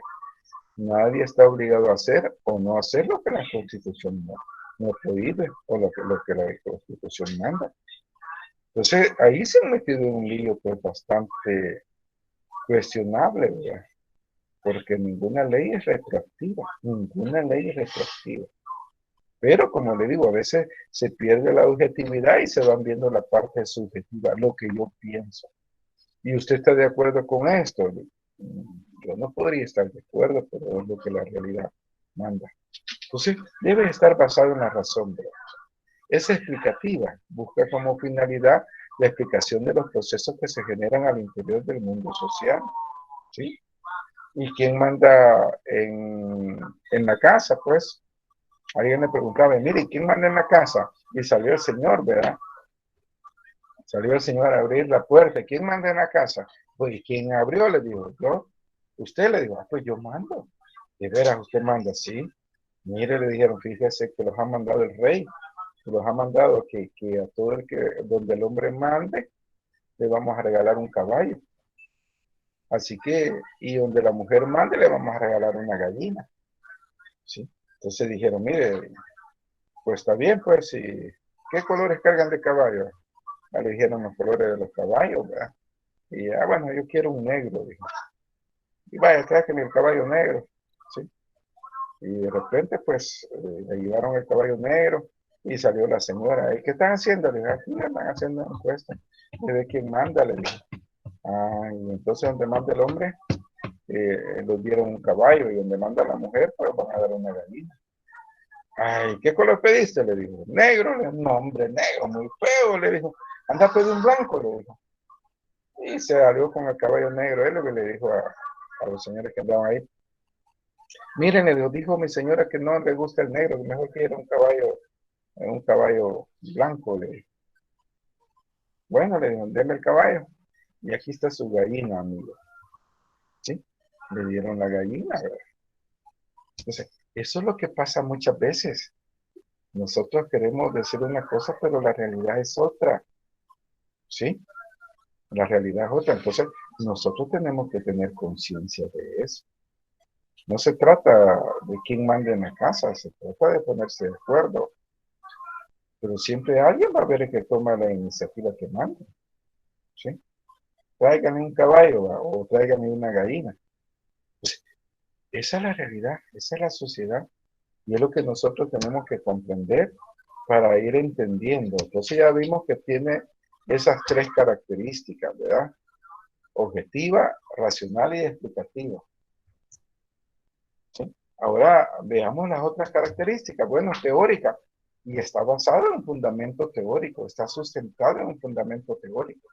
Nadie está obligado a hacer o no hacer lo que la Constitución no prohíbe o lo que la Constitución manda. Entonces, ahí se han metido en un lío pues bastante cuestionable, ¿verdad? Porque ninguna ley es retroactiva, ninguna ley es retroactiva. Pero, como le digo, a veces se pierde la objetividad y se van viendo la parte subjetiva, lo que yo pienso. ¿Y usted está de acuerdo con esto? Yo no podría estar de acuerdo, pero es lo que la realidad manda. Entonces, debe estar basado en la razón, ¿verdad? Es explicativa, busca como finalidad la explicación de los procesos que se generan al interior del mundo social, ¿sí? ¿Y quién manda en la casa? Pues alguien le preguntaba, mire, ¿quién manda en la casa? Y salió el señor, ¿verdad? Salió el señor a abrir la puerta. ¿Quién manda en la casa? Pues, ¿quién abrió? Le dijo, yo. Usted le dijo, pues yo mando. De veras, usted manda, sí. Mire, le dijeron, fíjese que los ha mandado el rey. Que los ha mandado que a todo el que, donde el hombre mande, le vamos a regalar un caballo. Así que, y donde la mujer mande, le vamos a regalar una gallina. ¿Sí? Entonces dijeron, mire, pues está bien, pues, ¿y qué colores cargan de caballo? Le dijeron los colores de los caballos, ¿verdad? Y bueno, yo quiero un negro, dijo. Y vaya, tráigame el caballo negro, ¿sí? Y de repente, pues, le llevaron el caballo negro y salió la señora. ¿Y qué están haciendo? Le dije, aquí le están haciendo una encuesta. ¿De ver quién manda? Le dije. Y entonces donde manda el hombre, les dieron un caballo, y donde manda la mujer, pues van a dar una gallina. Ay, ¿qué color pediste? Le dijo. Negro. Le dijo, no, hombre, negro, muy feo. Le dijo, anda a pedir un blanco, le dijo. Y se salió con el caballo negro. Él lo que le dijo a los señores que andaban ahí. Miren, le dijo mi señora que no le gusta el negro, que mejor quiere un caballo blanco. Le dijo. Bueno, le dijo, denme el caballo. Y aquí está su gallina, amigo. ¿Sí? Le dieron la gallina, ¿verdad? Entonces, eso es lo que pasa muchas veces. Nosotros queremos decir una cosa, pero la realidad es otra. ¿Sí? La realidad es otra. Entonces, nosotros tenemos que tener conciencia de eso. No se trata de quién manda en la casa, se trata de ponerse de acuerdo. Pero siempre alguien va a ver el que toma la iniciativa que manda. ¿Sí? Tráiganme un caballo o tráiganme una gallina. Pues, esa es la realidad, esa es la sociedad. Y es lo que nosotros tenemos que comprender para ir entendiendo. Entonces ya vimos que tiene esas tres características, ¿verdad? objetiva, racional y explicativa. ¿Sí? Ahora veamos las otras características. Bueno, teórica, y está basado en un fundamento teórico, está sustentado en un fundamento teórico.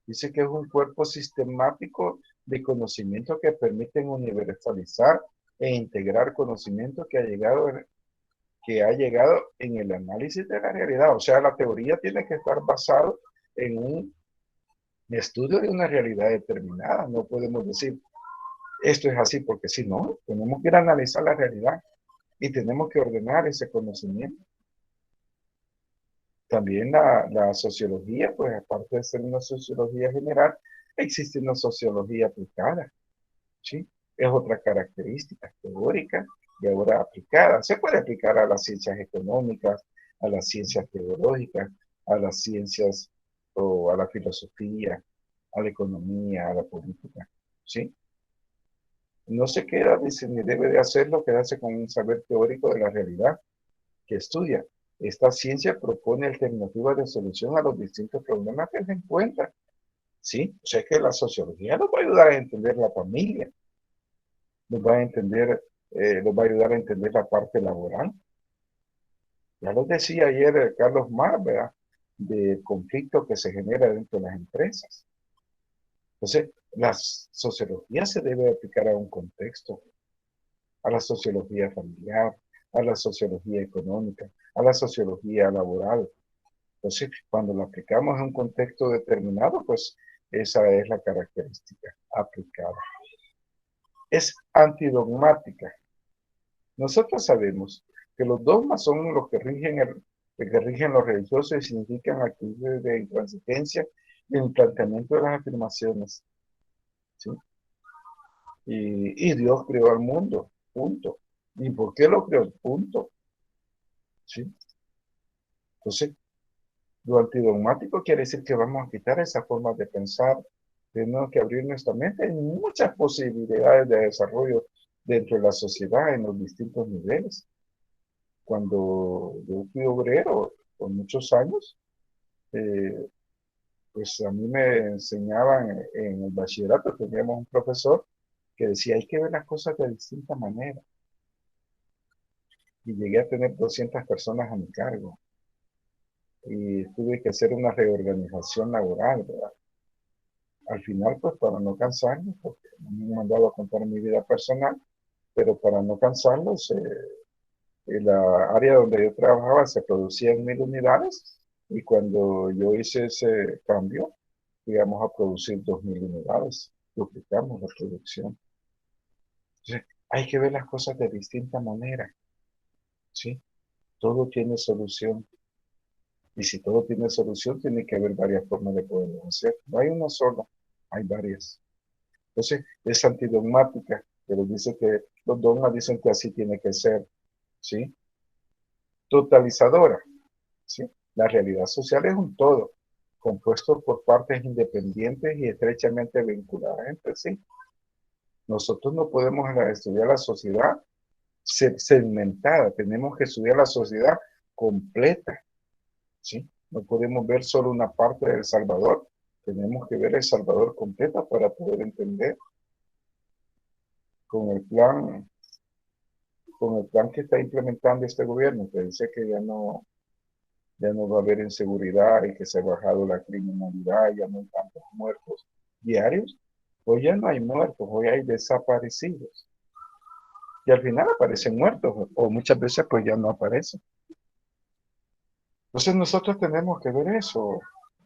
Dice que es un cuerpo sistemático de conocimiento que permiten universalizar e integrar conocimiento que ha llegado en el análisis de la realidad. O sea, la teoría tiene que estar basado en un estudio de una realidad determinada. No podemos decir, esto es así porque si no, tenemos que ir a analizar la realidad y tenemos que ordenar ese conocimiento. También la sociología, pues aparte de ser una sociología general, existe una sociología aplicada, ¿sí? Es otra característica teórica y ahora aplicada. Se puede aplicar a las ciencias económicas, a las ciencias teológicas, a las ciencias o a la filosofía, a la economía, a la política, ¿sí? No se queda, dice, ni debe de hacerlo, quedarse con un saber teórico de la realidad que estudia. Esta ciencia propone alternativas de solución a los distintos problemas que se encuentran. ¿Sí? O sea que la sociología nos va a ayudar a entender la familia, nos va a ayudar a entender la parte laboral. Ya lo decía ayer Carlos Mar, ¿verdad? Del conflicto que se genera dentro de las empresas. Entonces, la sociología se debe aplicar a un contexto, a la sociología familiar, a la sociología económica, a la sociología laboral. Entonces, cuando la aplicamos en un contexto determinado, pues esa es la característica aplicada. Es antidogmática. Nosotros sabemos que los dogmas son los que rigen lo religioso y significan actitudes de intransigencia y el planteamiento de las afirmaciones. ¿Sí? Y Dios creó al mundo, punto. ¿Y por qué lo creó? Punto. ¿Sí? Entonces, lo antidogmático quiere decir que vamos a quitar esa forma de pensar, tenemos que abrir nuestra mente. Hay muchas posibilidades de desarrollo dentro de la sociedad en los distintos niveles. Cuando yo fui obrero por muchos años, pues a mí me enseñaban en el bachillerato, teníamos un profesor que decía, hay que ver las cosas de distinta manera. Y llegué a tener 200 personas a mi cargo. Y tuve que hacer una reorganización laboral, ¿verdad? Al final, pues para no cansarlos, porque me han mandado a contar mi vida personal, pero para no cansarlos, en la área donde yo trabajaba se producían 1000 unidades y cuando yo hice ese cambio, llegamos a producir 2000 unidades, duplicamos la producción. Entonces, hay que ver las cosas de distinta manera, ¿sí? Todo tiene solución. Y si todo tiene solución, tiene que haber varias formas de poderlo hacer. No hay una sola, hay varias. Entonces, es antidogmática, pero dice que los dogmas dicen que así tiene que ser, ¿sí? Totalizadora, ¿sí? La realidad social es un todo, compuesto por partes independientes y estrechamente vinculadas entre sí. Nosotros no podemos estudiar la sociedad segmentada, tenemos que estudiar la sociedad completa, ¿sí? No podemos ver solo una parte de El Salvador, tenemos que ver El Salvador completa para poder entender con el plan que está implementando este gobierno, que dice que ya no va a haber inseguridad y que se ha bajado la criminalidad, ya no hay tantos muertos diarios. Hoy ya no hay muertos, hoy hay desaparecidos. Y al final aparecen muertos, o muchas veces pues ya no aparecen. Entonces nosotros tenemos que ver eso.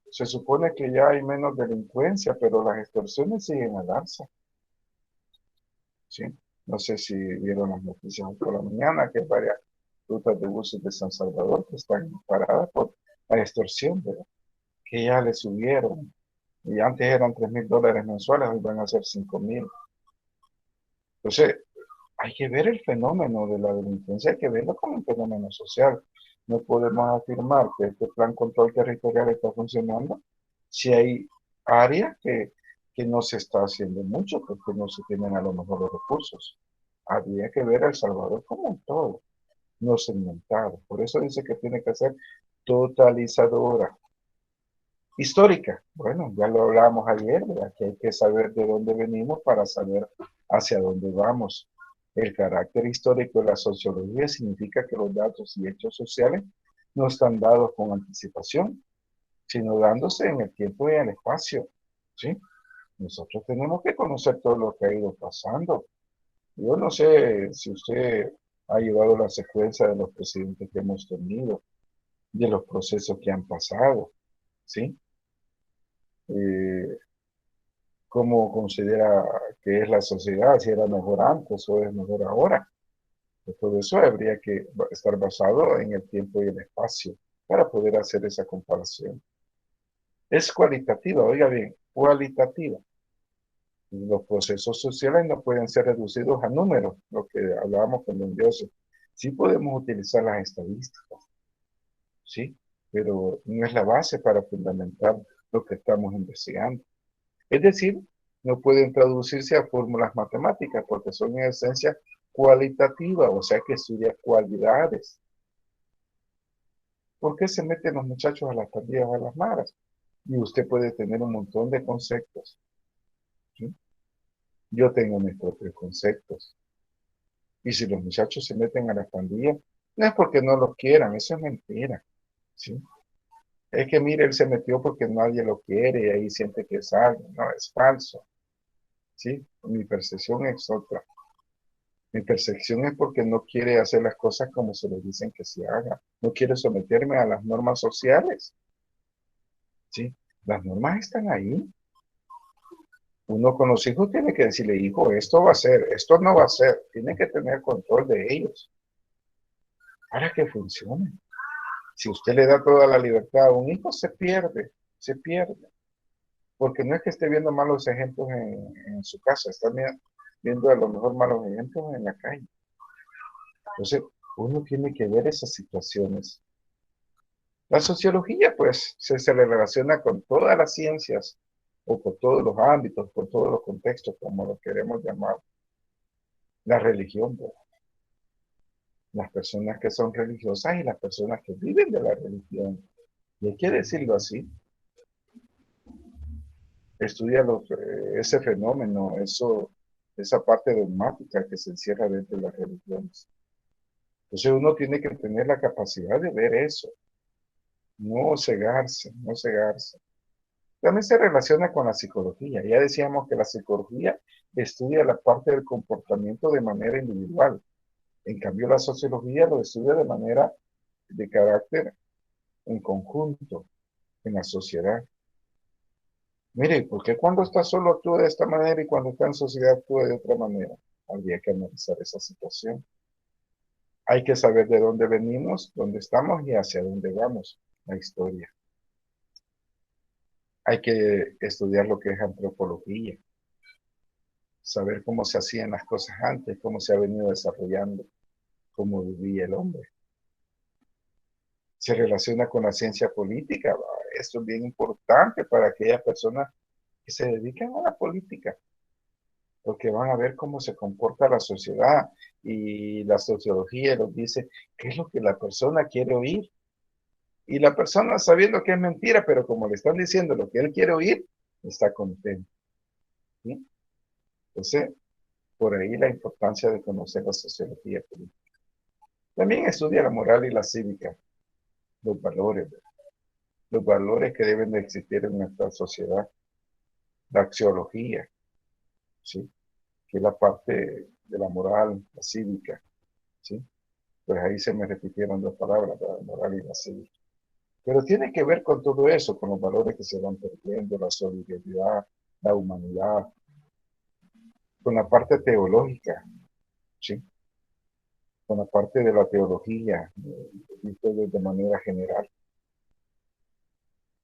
Se supone que ya hay menos delincuencia, pero las extorsiones siguen al alza. ¿Sí? No sé si vieron las noticias por la mañana, que hay varias rutas de buses de San Salvador que están paradas por la extorsión, ¿verdad? Que ya le subieron. Y antes eran $3000 mensuales, hoy van a ser 5000. Entonces, hay que ver el fenómeno de la delincuencia, hay que verlo como un fenómeno social. No podemos afirmar que este plan control territorial está funcionando si hay áreas que no se está haciendo mucho, porque no se tienen a lo mejor los recursos. Habría que ver a El Salvador como un todo, no segmentado. Por eso dice que tiene que ser totalizadora. Histórica, bueno, ya lo hablábamos ayer, ¿verdad? Que hay que saber de dónde venimos para saber hacia dónde vamos. El carácter histórico de la sociología significa que los datos y hechos sociales no están dados con anticipación, sino dándose en el tiempo y en el espacio, ¿sí? Nosotros tenemos que conocer todo lo que ha ido pasando. Yo no sé si usted ha llevado la secuencia de los presidentes que hemos tenido, de los procesos que han pasado, ¿sí? ¿Cómo considera que es la sociedad? Si era mejor antes o es mejor ahora. Pues todo eso habría que estar basado en el tiempo y el espacio para poder hacer esa comparación. Es cualitativa, oiga bien, cualitativa. Los procesos sociales no pueden ser reducidos a números, lo que hablábamos con don Joseph. Sí podemos utilizar las estadísticas, sí, pero no es la base para fundamentar lo que estamos investigando. Es decir, no pueden traducirse a fórmulas matemáticas porque son en esencia cualitativas, o sea que estudia cualidades. ¿Por qué se meten los muchachos a las pandillas o a las maras? Y usted puede tener un montón de conceptos, ¿sí? Yo tengo mis propios conceptos. Y si los muchachos se meten a las pandillas, no es porque no los quieran, eso es mentira, ¿sí? Es que mire, él se metió porque nadie lo quiere y ahí siente que es algo. No, es falso, ¿sí? Mi percepción es otra. Mi percepción es porque no quiere hacer las cosas como se le dicen que se haga. No quiere someterme a las normas sociales, ¿sí? Las normas están ahí. Uno con los hijos tiene que decirle, hijo, esto va a ser, esto no va a ser. Tiene que tener control de ellos para que funcione. Si usted le da toda la libertad a un hijo, se pierde, se pierde. Porque no es que esté viendo malos ejemplos en su casa, está viendo a lo mejor malos ejemplos en la calle. Entonces, uno tiene que ver esas situaciones. La sociología, pues, se relaciona con todas las ciencias, o por todos los ámbitos, por todos los contextos, como lo queremos llamar. La religión, pues, las personas que son religiosas y las personas que viven de la religión. Y hay que decirlo así. Estudia ese fenómeno, esa parte dogmática que se encierra dentro de las religiones. Entonces uno tiene que tener la capacidad de ver eso, no cegarse, no cegarse. También se relaciona con la psicología. Ya decíamos que la psicología estudia la parte del comportamiento de manera individual. En cambio, la sociología lo estudia de manera de carácter en conjunto, en la sociedad. Mire, ¿por qué cuando está solo actúa de esta manera y cuando está en sociedad actúa de otra manera? Habría que analizar esa situación. Hay que saber de dónde venimos, dónde estamos y hacia dónde vamos, la historia. Hay que estudiar lo que es antropología, saber cómo se hacían las cosas antes, cómo se ha venido desarrollando, cómo vivía el hombre. Se relaciona con la ciencia política. Esto es bien importante para aquellas personas que se dedican a la política, porque van a ver cómo se comporta la sociedad y la sociología nos dice qué es lo que la persona quiere oír. Y la persona sabiendo que es mentira, pero como le están diciendo lo que él quiere oír, está contento, ¿sí? Entonces, por ahí la importancia de conocer la sociología política. También estudia la moral y la cívica, los valores, ¿verdad? Los valores que deben de existir en nuestra sociedad, la axiología, ¿sí? Que es la parte de la moral, la cívica, ¿sí? Pues ahí se me repitieron dos palabras, la moral y la cívica. Pero tiene que ver con todo eso, con los valores que se van perdiendo, la solidaridad, la humanidad, con la parte teológica, ¿sí? Con la parte de la teología, visto de manera general.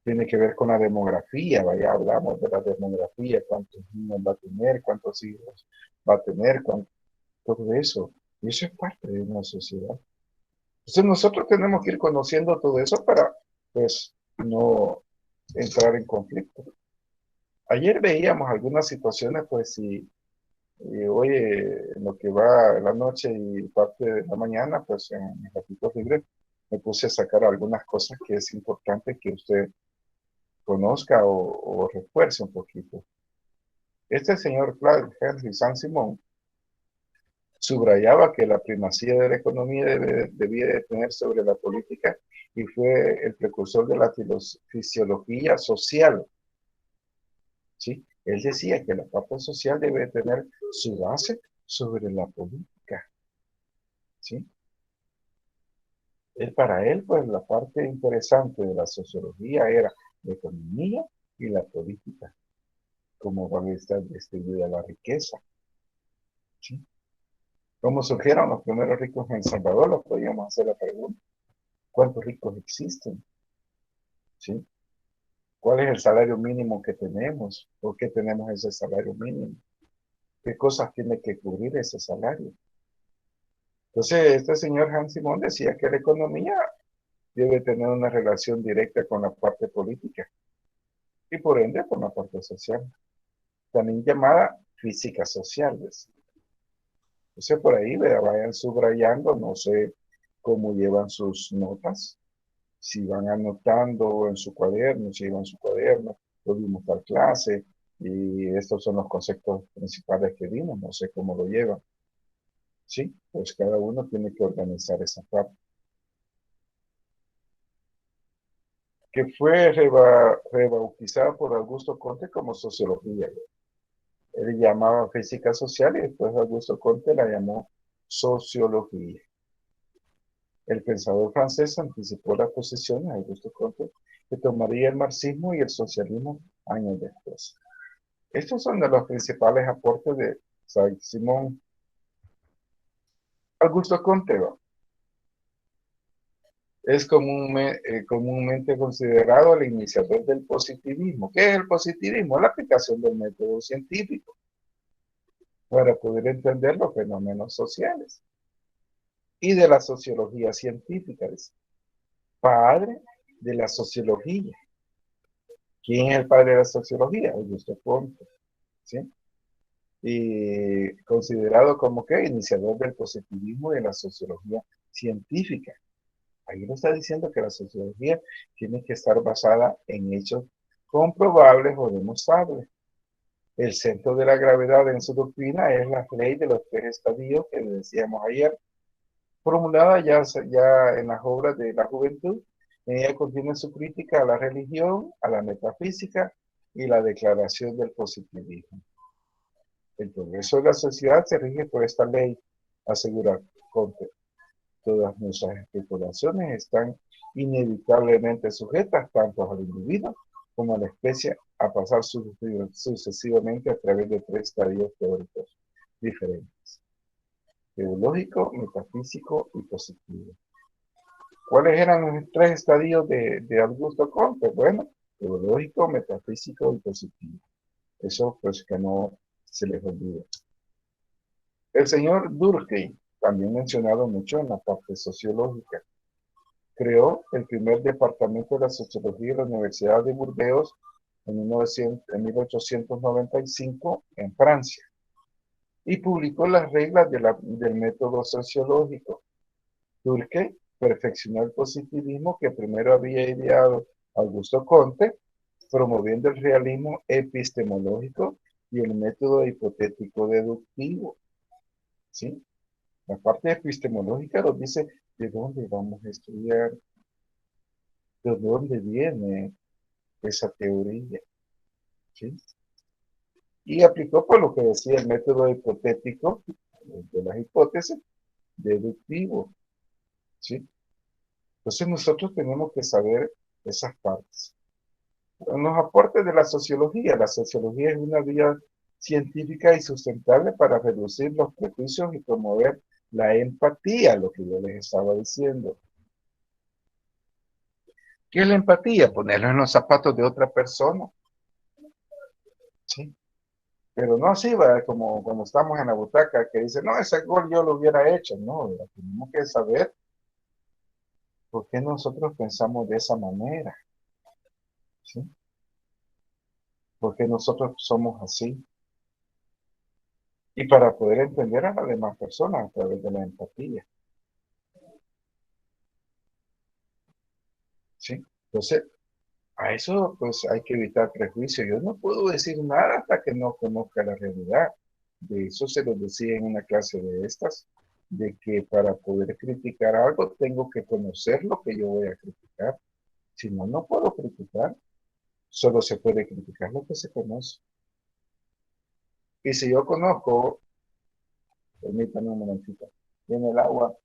Tiene que ver con la demografía, vaya, hablamos de la demografía, cuántos niños va a tener, cuántos hijos va a tener, todo eso. Y eso es parte de una sociedad. Entonces nosotros tenemos que ir conociendo todo eso para, pues, no entrar en conflicto. Ayer veíamos algunas situaciones, pues, y hoy, en lo que va la noche y parte de la mañana, pues, en mis ratitos libres, me puse a sacar algunas cosas que es importante que usted conozca o refuerce un poquito. Este señor Clark Henry Saint-Simon subrayaba que la primacía de la economía debía de tener sobre la política y fue el precursor de la fisiología social. ¿Sí? Él decía que la parte social debe tener su base sobre la política. ¿Sí? Para él, pues la parte interesante de la sociología era la economía y la política, como van a estar distribuida la riqueza. ¿Sí? ¿Cómo surgieron los primeros ricos en El Salvador? Nos podríamos hacer la pregunta. ¿Cuántos ricos existen? ¿Sí? ¿Cuál es el salario mínimo que tenemos? ¿Por qué tenemos ese salario mínimo? ¿Qué cosas tiene que cubrir ese salario? Entonces, este señor Hans Simón decía que la economía debe tener una relación directa con la parte política y por ende con la parte social, también llamada física social. Entonces, por ahí vayan subrayando, no sé cómo llevan sus notas, si van anotando en su cuaderno, si llevan su cuaderno, lo vimos tal clase, y estos son los conceptos principales que vimos, no sé cómo lo llevan. Sí, pues cada uno tiene que organizar esa parte. Que fue rebautizada por Augusto Comte como sociología. Él llamaba física social y después Augusto Comte la llamó sociología. El pensador francés anticipó las posiciones de Augusto Comte que tomaría el marxismo y el socialismo años después. Estos son de los principales aportes de Saint-Simon. Augusto Comte es comúnmente considerado el iniciador del positivismo. ¿Qué es el positivismo? La aplicación del método científico para poder entender los fenómenos sociales y de la sociología científica. Padre de la sociología. ¿Quién es el padre de la sociología? Augusto Comte, ¿sí? Y considerado como que iniciador del positivismo y de la sociología científica. Ahí lo está diciendo que la sociología tiene que estar basada en hechos comprobables o demostrables. El centro de la gravedad en su doctrina es la ley de los 3 estadios que decíamos ayer, formulada ya en las obras de la juventud. En ella contiene su crítica a la religión, a la metafísica y la declaración del positivismo. El progreso de la sociedad se rige por esta ley, asegura Comte. Todas nuestras especulaciones están inevitablemente sujetas tanto al individuo como a la especie a pasar sucesivamente a través de 3 estadios teóricos diferentes: teológico, metafísico y positivo. ¿Cuáles eran los 3 estadios de Augusto Comte? Bueno, teológico, metafísico y positivo. Eso pues que no se les olvide. El señor Durkheim, también mencionado mucho en la parte sociológica, creó el primer departamento de la sociología de la Universidad de Burdeos en 1895 en Francia y publicó las reglas del método sociológico. Durkheim perfeccionó el positivismo que primero había ideado Augusto Comte, promoviendo el realismo epistemológico y el método hipotético deductivo. ¿Sí? La parte epistemológica nos dice de dónde vamos a estudiar, de dónde viene esa teoría. ¿Sí? Y aplicó por lo que decía el método hipotético de las hipótesis deductivo. ¿Sí? Entonces nosotros tenemos que saber esas partes. En los aportes de la sociología es una vía científica y sustentable para reducir los prejuicios y promover la empatía, lo que yo les estaba diciendo. ¿Qué es la empatía? Ponerlo en los zapatos de otra persona. ¿Sí? Pero no así, ¿verdad? Como cuando estamos en la butaca, que dice, no, ese gol yo lo hubiera hecho. No, ¿verdad? Tenemos que saber por qué nosotros pensamos de esa manera. ¿Sí? ¿Por qué nosotros somos así? Y para poder entender a las demás personas a través de la empatía. ¿Sí? Entonces, A eso pues hay que evitar prejuicios. Yo no puedo decir nada hasta que no conozca la realidad. De eso se lo decía en una clase de estas, de que para poder criticar algo tengo que conocer lo que yo voy a criticar. Si no, no puedo criticar. Solo se puede criticar lo que se conoce. Y si yo conozco, permítame un momentito, en el agua.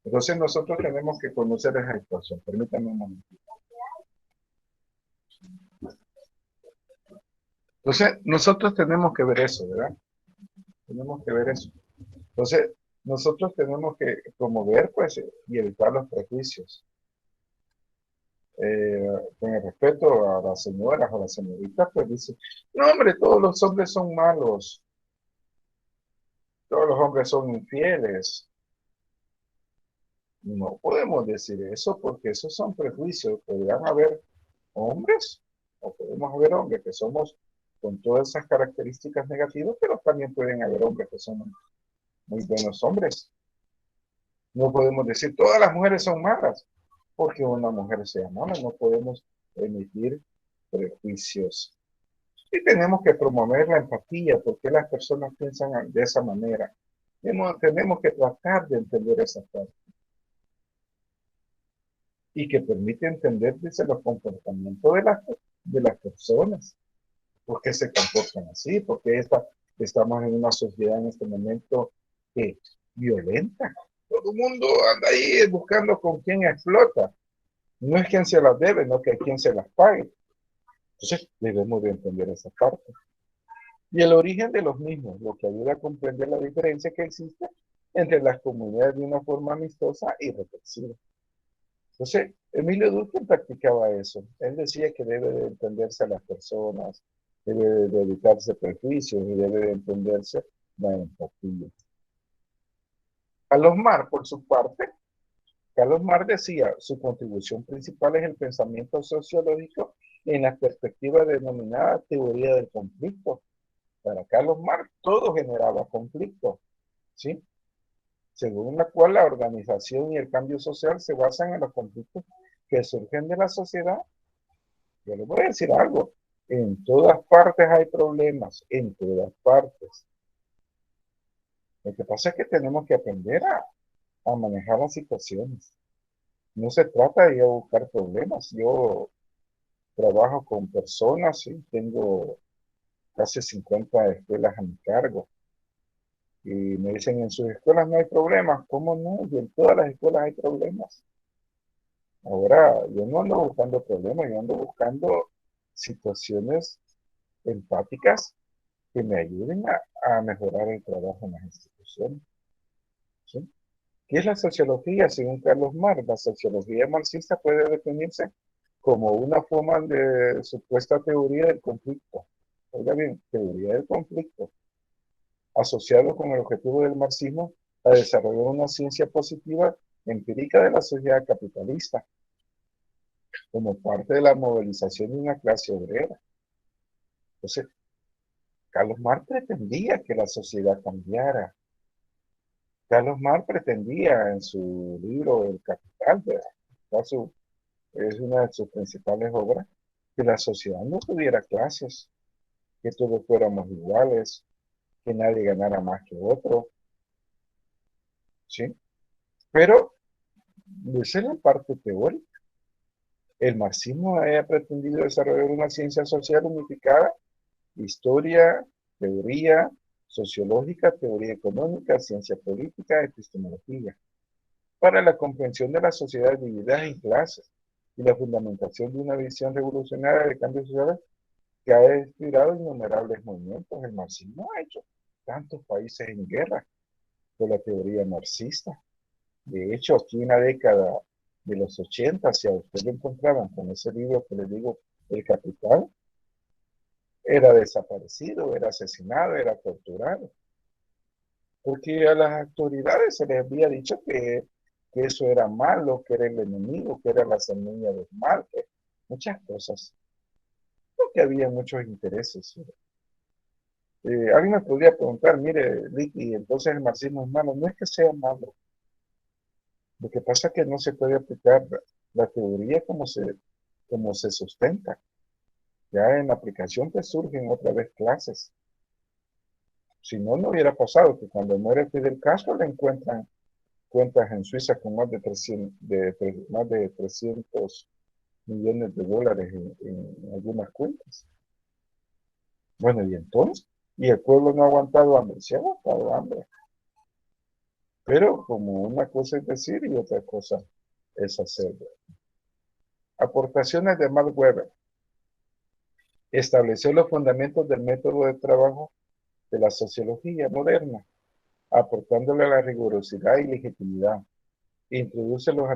Entonces nosotros tenemos que conocer esa situación. Permítame un momentito. Entonces nosotros tenemos que ver eso, ¿verdad? Tenemos que ver eso. Entonces nosotros tenemos que promover, pues, y evitar los prejuicios. Con el respeto a las señoras o las señoritas, pues dice, no hombre, todos los hombres son malos, todos los hombres son infieles. No podemos decir eso porque esos son prejuicios. Podrían haber hombres o podemos haber hombres que somos con todas esas características negativas, pero también pueden haber hombres que son muy buenos hombres. No podemos decir todas las mujeres son malas porque una mujer sea mala. No podemos emitir prejuicios. Y tenemos que promover la empatía, porque las personas piensan de esa manera. Tenemos que tratar de entender esa parte. Y que permite entender desde los comportamientos de las personas. ¿Por qué se comportan así? Porque estamos en una sociedad en este momento violenta. Todo el mundo anda ahí buscando con quién explota. No es quien se las debe, no que quien se las pague. Entonces debemos de entender esa parte. Y el origen de los mismos, lo que ayuda a comprender la diferencia que existe entre las comunidades de una forma amistosa y reflexiva. Entonces, Emilio Durkheim practicaba eso. Él decía que debe de entenderse a las personas, debe de evitarse prejuicios y debe de entenderse la empatía. Carlos Marx, por su parte, Carlos Marx decía, su contribución principal es el pensamiento sociológico en la perspectiva denominada teoría del conflicto. Para Carlos Marx, todo generaba conflicto, ¿sí? Según la cual la organización y el cambio social se basan en los conflictos que surgen de la sociedad. Yo les voy a decir algo, en todas partes hay problemas, en todas partes. Lo que pasa es que tenemos que aprender a manejar las situaciones. No se trata de ir a buscar problemas. Yo trabajo con personas y tengo casi 50 escuelas a mi cargo. Y me dicen, en sus escuelas no hay problemas. ¿Cómo no? Y en todas las escuelas hay problemas. Ahora, yo no ando buscando problemas, yo ando buscando situaciones empáticas que me ayuden a mejorar el trabajo en las instituciones. ¿Sí? ¿Qué es la sociología? Según Carlos Marx, la sociología marxista puede definirse como una forma de supuesta teoría del conflicto. Oiga bien, teoría del conflicto, asociado con el objetivo del marxismo a desarrollar una ciencia positiva empírica de la sociedad capitalista, como parte de la movilización de una clase obrera. Entonces, Carlos Marx pretendía que la sociedad cambiara. Carlos Marx pretendía en su libro El Capital, es una de sus principales obras, que la sociedad no tuviera clases, que todos fuéramos iguales, que nadie ganara más que otro, ¿sí? Pero esa es la parte teórica. El marxismo ha pretendido desarrollar una ciencia social unificada, historia, teoría sociológica, teoría económica, ciencia política, epistemología, para la comprensión de la sociedad dividida en clases y la fundamentación de una visión revolucionaria de cambios sociales que ha inspirado innumerables movimientos. El marxismo ha hecho tantos países en guerra con la teoría marxista. De hecho, aquí en la década de los 80, si a usted lo encontraban con ese libro que les digo, El Capital, era desaparecido, era asesinado, era torturado. Porque a las autoridades se les había dicho que eso era malo, que era el enemigo, que era la semilla del mal, que muchas cosas. Porque había muchos intereses. Alguien me podría preguntar, mire, Ricky, entonces el marxismo es malo. No es que sea malo. Lo que pasa es que no se puede aplicar la teoría como se sustenta. Ya en la aplicación te surgen otra vez clases. Si no, no hubiera pasado que cuando muere Fidel Castro le encuentran cuentas en Suiza con más de 300 millones de dólares en algunas cuentas. Bueno, y entonces, y el pueblo no ha aguantado hambre, se ha aguantado hambre. Pero como una cosa es decir y otra cosa es hacer. Aportaciones de Max Weber. Estableció los fundamentos del método de trabajo de la sociología moderna, aportándole la rigurosidad y legitimidad. Introduce los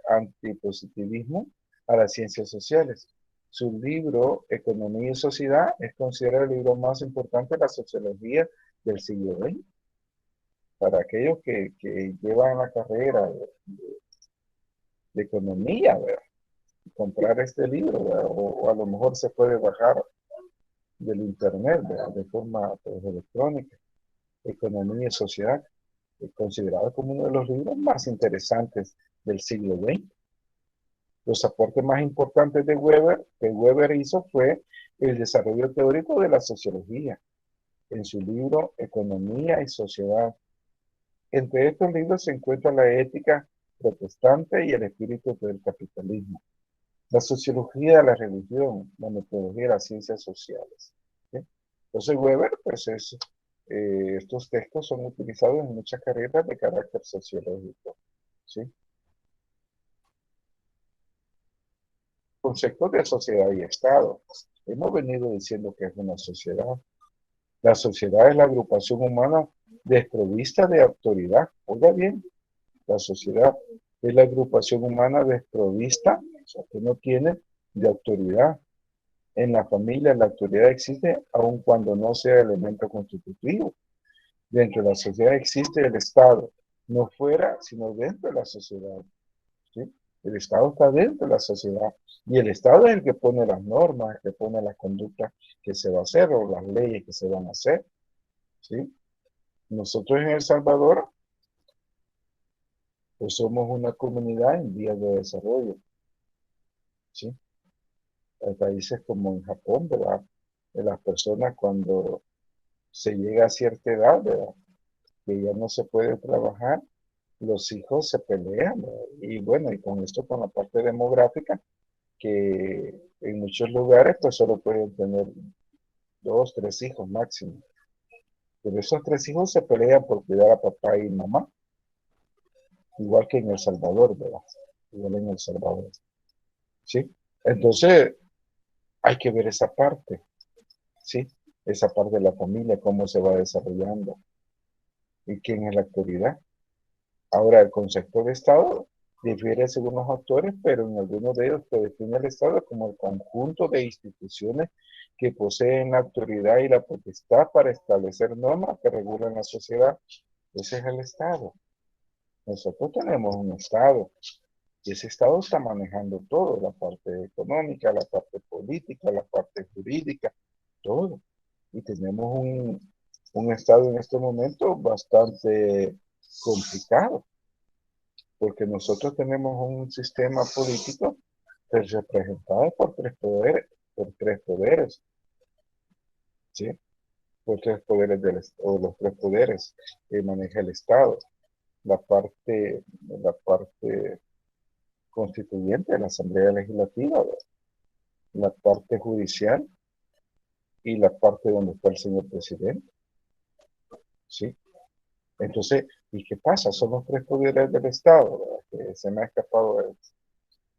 antipositivismos a las ciencias sociales. Su libro, Economía y Sociedad, es considerado el libro más importante de la sociología del siglo XX. Para aquellos que llevan la carrera de economía, ¿verdad? Comprar este libro, o a lo mejor se puede bajar del internet, ¿verdad? De forma pues, electrónica. Economía y Sociedad, considerado como uno de los libros más interesantes del siglo XX. Los aportes más importantes de Weber, que Weber hizo, fue el desarrollo teórico de la sociología, en su libro Economía y Sociedad. Entre estos libros se encuentra la ética protestante y el espíritu del capitalismo, la sociología de la religión, la metodología de las ciencias sociales. ¿Sí? Entonces Weber, pues estos textos son utilizados en muchas carreras de carácter sociológico. ¿Sí? Conceptos de sociedad y Estado. Hemos venido diciendo que es una sociedad. La sociedad es la agrupación humana desprovista de autoridad. Oiga bien, la sociedad es la agrupación humana desprovista, o sea, que no tiene de autoridad. En la familia la autoridad existe aun cuando no sea elemento constitutivo. Dentro de la sociedad existe el Estado, no fuera, sino dentro de la sociedad. ¿Sí? El Estado está dentro de la sociedad y el Estado es el que pone las normas, el que pone las conductas que se va a hacer o las leyes que se van a hacer. ¿Sí? Nosotros en El Salvador pues somos una comunidad en vías de desarrollo. ¿Sí? Hay países como en Japón, ¿verdad? De las personas cuando se llega a cierta edad, ¿verdad? Que ya no se puede trabajar, los hijos se pelean, ¿verdad? Y bueno, y con esto, con la parte demográfica, que en muchos lugares pues solo pueden tener 2, 3 hijos máximo. Pero esos 3 hijos se pelean por cuidar a papá y mamá, igual que en El Salvador, ¿verdad? Igual en El Salvador. ¿Sí? Entonces, hay que ver esa parte, ¿sí? Esa parte de la familia, cómo se va desarrollando y quién es la autoridad. Ahora, el concepto de Estado difiere según los autores, pero en algunos de ellos se define el Estado como el conjunto de instituciones que poseen la autoridad y la potestad para establecer normas que regulan la sociedad. Ese es el Estado. Nosotros tenemos un Estado y ese Estado está manejando todo, la parte económica, la parte política, la parte jurídica, todo. Y tenemos un Estado en este momento bastante complicado, porque nosotros tenemos un sistema político representado por tres poderes, ¿sí? Por tres poderes o los tres poderes que maneja el Estado. La parte constituyente de la Asamblea Legislativa, la parte judicial y la parte donde está el señor presidente, ¿sí? Entonces, ¿y qué pasa? Son los tres poderes del Estado, ¿verdad? Que se me ha escapado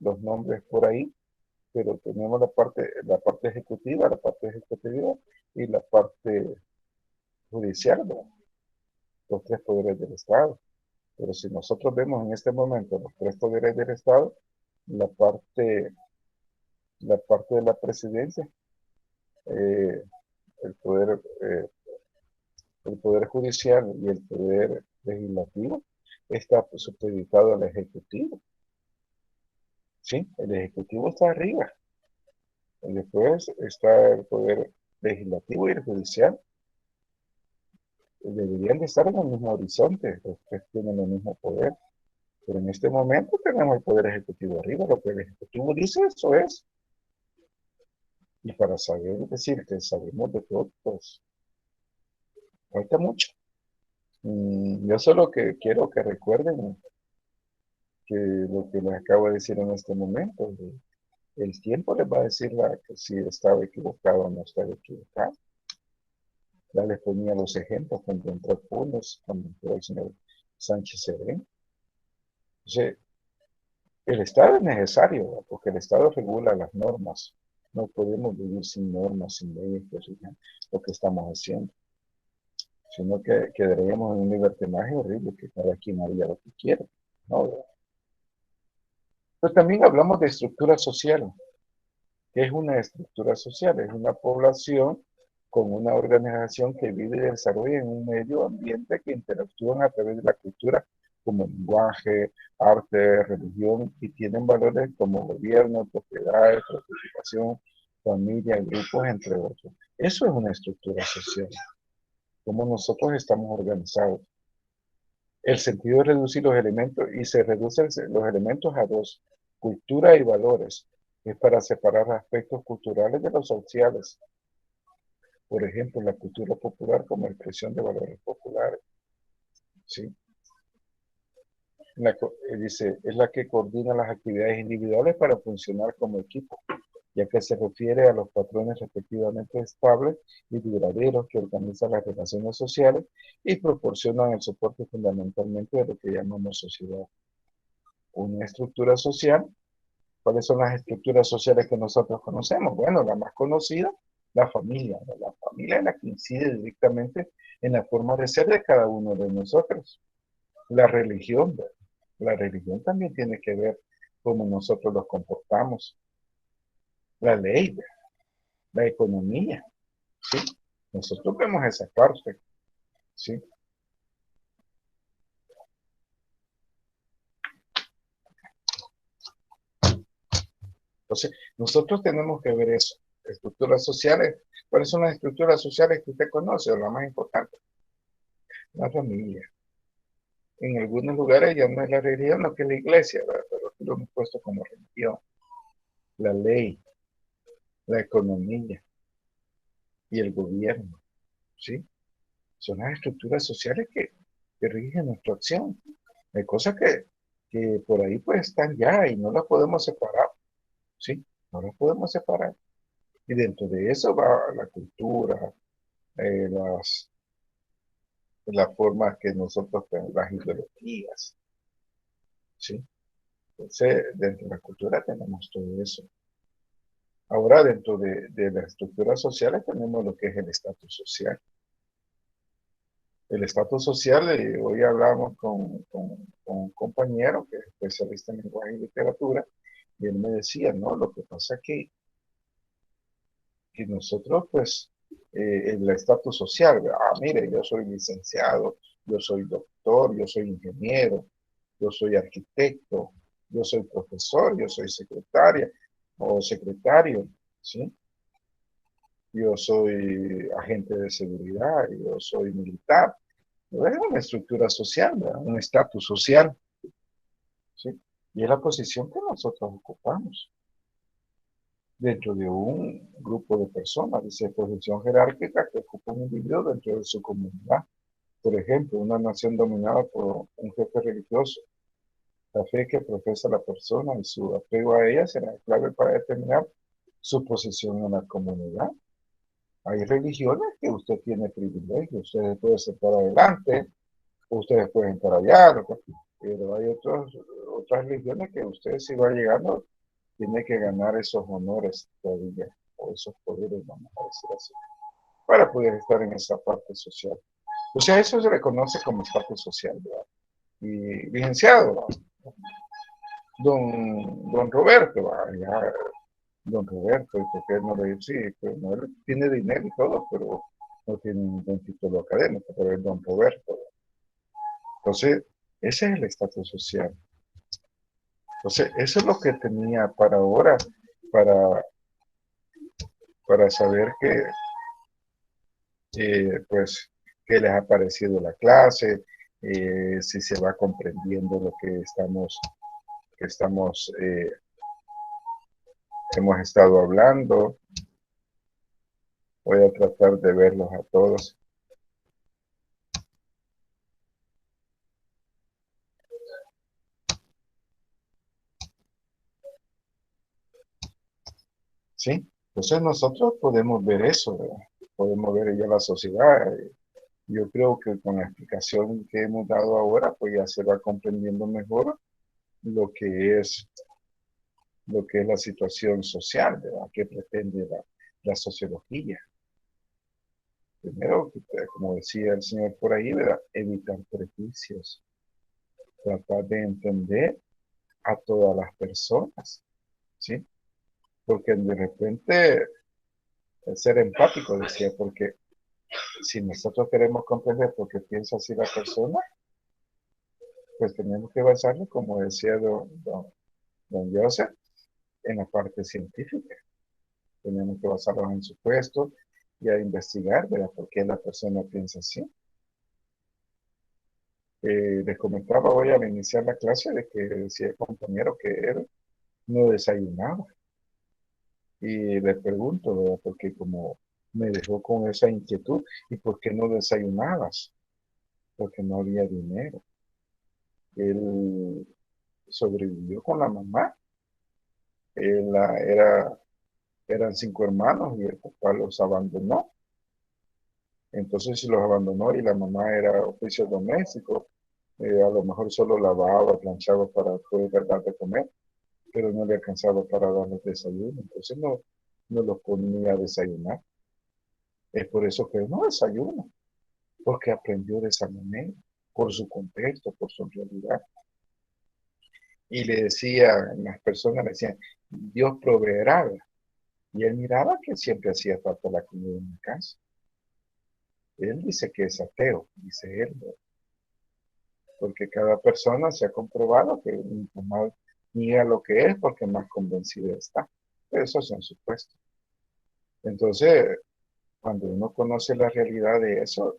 los nombres por ahí, pero tenemos la parte ejecutiva y la parte judicial, ¿verdad? Los tres poderes del Estado. Pero si nosotros vemos en este momento los tres poderes del Estado, la parte, la parte de la presidencia, eh, el poder, eh, el poder judicial y el poder legislativo está supeditado al ejecutivo. Sí, el ejecutivo está arriba. Y después está el poder legislativo y el judicial. Deberían de estar en el mismo horizonte, los tres tienen el mismo poder. Pero en este momento tenemos el Poder Ejecutivo arriba, lo que el Ejecutivo dice, eso es. Y para saber decir que sabemos de todo, pues falta mucho. Yo solo que quiero que recuerden que lo que les acabo de decir en este momento, el tiempo les va a decir que si estaba equivocado o no estaba equivocado. Ya les ponía los ejemplos cuando entró Punes, cuando entró el señor Sánchez Serén. Entonces, el Estado es necesario, ¿verdad? Porque el Estado regula las normas. No podemos vivir sin normas, sin leyes que rijan lo que estamos haciendo. Sino que quedaríamos en un libertinaje horrible, que cada quien haría lo que quiera, ¿no? Pero también hablamos de estructura social. ¿Qué es una estructura social? Es una población con una organización que vive y desarrolla en un medio ambiente que interactúan a través de la cultura como lenguaje, arte, religión, y tienen valores como gobierno, propiedad, participación, familia, grupos, entre otros. Eso es una estructura social, como nosotros estamos organizados. El sentido es reducir los elementos, y se reducen los elementos a dos: cultura y valores. Es para separar aspectos culturales de los sociales. Por ejemplo, la cultura popular como expresión de valores populares. ¿Sí? Dice, es la que coordina las actividades individuales para funcionar como equipo, ya que se refiere a los patrones respectivamente estables y duraderos que organizan las relaciones sociales y proporcionan el soporte fundamentalmente de lo que llamamos sociedad. Una estructura social. ¿Cuáles son las estructuras sociales que nosotros conocemos? Bueno, la más conocida, la familia. La familia es la que incide directamente en la forma de ser de cada uno de nosotros. La religión, ¿verdad? La religión también tiene que ver cómo nosotros nos comportamos. La ley, ¿verdad? La economía, ¿sí? Nosotros vemos esa parte, ¿sí? Entonces, nosotros tenemos que ver eso. Estructuras sociales. ¿Cuáles son las estructuras sociales que usted conoce? O la más importante. La familia. En algunos lugares ya no es la religión, no que es la iglesia, ¿verdad? Pero aquí lo hemos puesto como religión. La ley, la economía y el gobierno, ¿sí? Son las estructuras sociales que rigen nuestra acción. Hay cosas que por ahí pues están ya y no las podemos separar, ¿sí? No las podemos separar. Y dentro de eso va la cultura, eh, las, las formas que nosotros tenemos, las ideologías, ¿sí? Entonces, dentro de la cultura tenemos todo eso. Ahora, dentro de las estructuras sociales tenemos lo que es el estatus social. El estatus social, hoy hablamos con un compañero que es especialista en lenguaje y literatura, y él me decía, no, lo que pasa es que nosotros, pues, el estatus social, mire, yo soy licenciado, yo soy doctor, yo soy ingeniero, yo soy arquitecto, yo soy profesor, yo soy secretaria o secretario, ¿sí? Yo soy agente de seguridad, yo soy militar. Es una estructura social, ¿verdad? Un estatus social, ¿sí? Y es la posición que nosotros ocupamos dentro de un grupo de personas, dice posición jerárquica que ocupa un individuo dentro de su comunidad. Por ejemplo, una nación dominada por un jefe religioso. La fe que profesa la persona y su apego a ella será clave para determinar su posición en la comunidad. Hay religiones que usted tiene privilegios, usted puede sentar adelante, ustedes pueden estar allá, pero hay otras religiones que usted si va llegando tiene que ganar esos honores todavía, o esos poderes, vamos a decir así, para poder estar en esa parte social. O sea, eso se reconoce como estatus social, ¿verdad? Y licenciado, don Roberto, ya, don Roberto, ¿y por qué no le dice? Sí, pues no, él tiene dinero y todo, pero no tiene ningún título académico, pero es don Roberto. Entonces, ese es el estatus social. Entonces, eso es lo que tenía para ahora, para, para saber pues, qué les ha parecido la clase, si se va comprendiendo lo que hemos estado hablando. Voy a tratar de verlos a todos. Sí, entonces nosotros podemos ver eso, ¿verdad? Podemos ver ya la sociedad. Yo creo que con la explicación que hemos dado ahora, pues ya se va comprendiendo mejor lo que es, lo que es la situación social, ¿verdad? ¿Qué pretende la sociología? Primero, como decía el señor por ahí, ¿verdad? Evitar prejuicios, tratar de entender a todas las personas, ¿sí? Porque de repente, ser empático, decía, porque si nosotros queremos comprender por qué piensa así la persona, pues tenemos que basarnos, como decía don Joseph, en la parte científica. Tenemos que basarnos en supuestos y a investigar, ¿verdad? Por qué la persona piensa así. Les comentaba hoy al iniciar la clase de que decía el compañero que él no desayunaba. Y le pregunto, ¿verdad? Porque como me dejó con esa inquietud, ¿y por qué no desayunabas? Porque no había dinero. Él sobrevivió con la mamá. Él eran 5 hermanos y el papá los abandonó. Entonces, si los abandonó y la mamá era oficio doméstico, a lo mejor solo lavaba, planchaba para poder dar de comer, pero no le alcanzaba para darles desayuno. Entonces, no los ponía a desayunar. Es por eso que no desayuna, porque aprendió de esa manera, por su contexto, por su realidad. Y le decía, las personas le decían, Dios proveerá. Y él miraba que siempre hacía falta la comida en la casa. Él dice que es ateo, dice él, ¿no? Porque cada persona se ha comprobado que más niega lo que es porque más convencido está. Pero esos son supuestos. Entonces, cuando uno conoce la realidad de eso,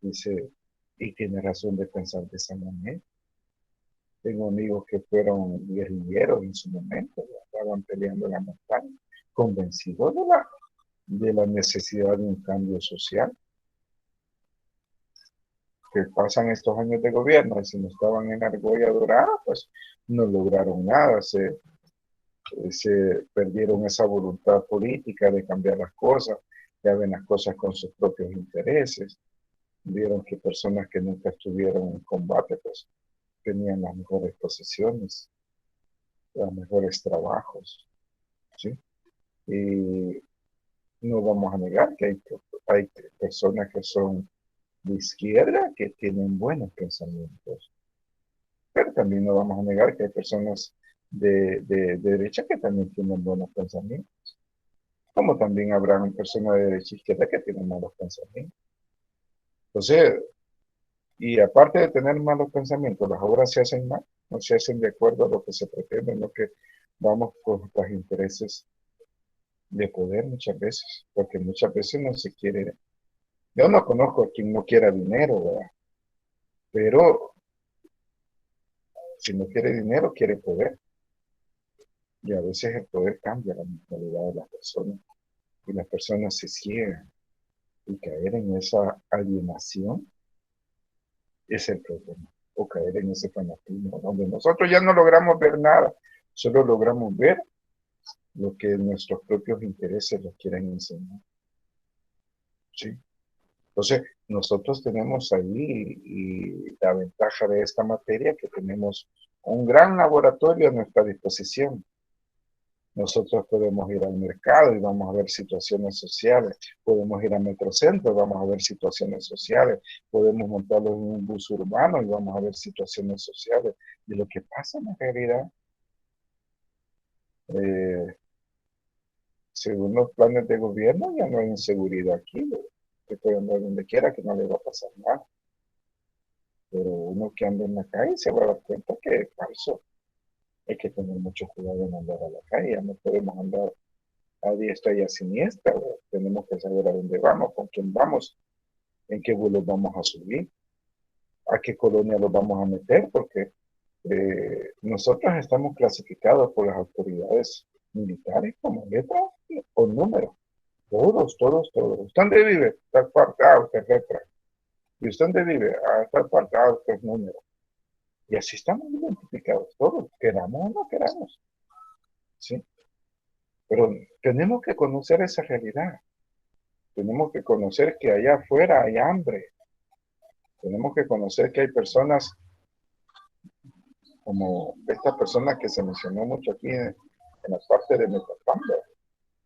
dice, y tiene razón de pensar de esa manera. Tengo amigos que fueron guerrilleros en su momento, estaban peleando en la montaña, convencidos de la necesidad de un cambio social. Que pasan estos años de gobierno y si no estaban en argolla dorada, pues no lograron nada, se perdieron esa voluntad política de cambiar las cosas, ya ven las cosas con sus propios intereses, vieron que personas que nunca estuvieron en combate, pues tenían las mejores posesiones, los mejores trabajos, ¿sí? Y no vamos a negar que hay personas que son de izquierda que tienen buenos pensamientos, pero también no vamos a negar que hay personas de derecha que también tienen buenos pensamientos, como también habrá personas de derecha e izquierda que tienen malos pensamientos. Entonces, y aparte de tener malos pensamientos, las obras se hacen mal, no se hacen de acuerdo a lo que se pretende, no que vamos por los intereses de poder muchas veces, porque muchas veces no se quiere. Yo no conozco a quien no quiera dinero, ¿verdad? Pero si no quiere dinero, quiere poder. Y a veces el poder cambia la mentalidad de las personas y las personas se ciegan y caer en esa alienación es el problema. O caer en ese fanatismo donde nosotros ya no logramos ver nada, solo logramos ver lo que nuestros propios intereses nos quieren enseñar. ¿Sí? Entonces, nosotros tenemos ahí y la ventaja de esta materia que tenemos un gran laboratorio a nuestra disposición. Nosotros podemos ir al mercado y vamos a ver situaciones sociales, podemos ir a Metrocentro y vamos a ver situaciones sociales, podemos montarlo en un bus urbano y vamos a ver situaciones sociales de lo que pasa en la realidad. Según los planes de gobierno ya no hay inseguridad aquí, que puede andar donde quiera que no le va a pasar nada. Pero uno que anda en la calle se va a dar cuenta que es falso. Hay que tener mucho cuidado en andar a la calle, ya no podemos andar a diestra y a siniestra, tenemos que saber a dónde vamos, con quién vamos, en qué vuelos vamos a subir, a a qué colonia los vamos a meter, porque nosotros estamos clasificados por las autoridades militares como letra o número. Todos. ¿Usted dónde vive? Tal parte, usted es letra. ¿Y usted dónde vive? Tal parte, usted es número. Y así estamos identificados todos, queramos o no queramos. ¿Sí? Pero tenemos que conocer esa realidad. Tenemos que conocer que allá afuera hay hambre. Tenemos que conocer que hay personas como esta persona que se mencionó mucho aquí en la parte de Metapamba,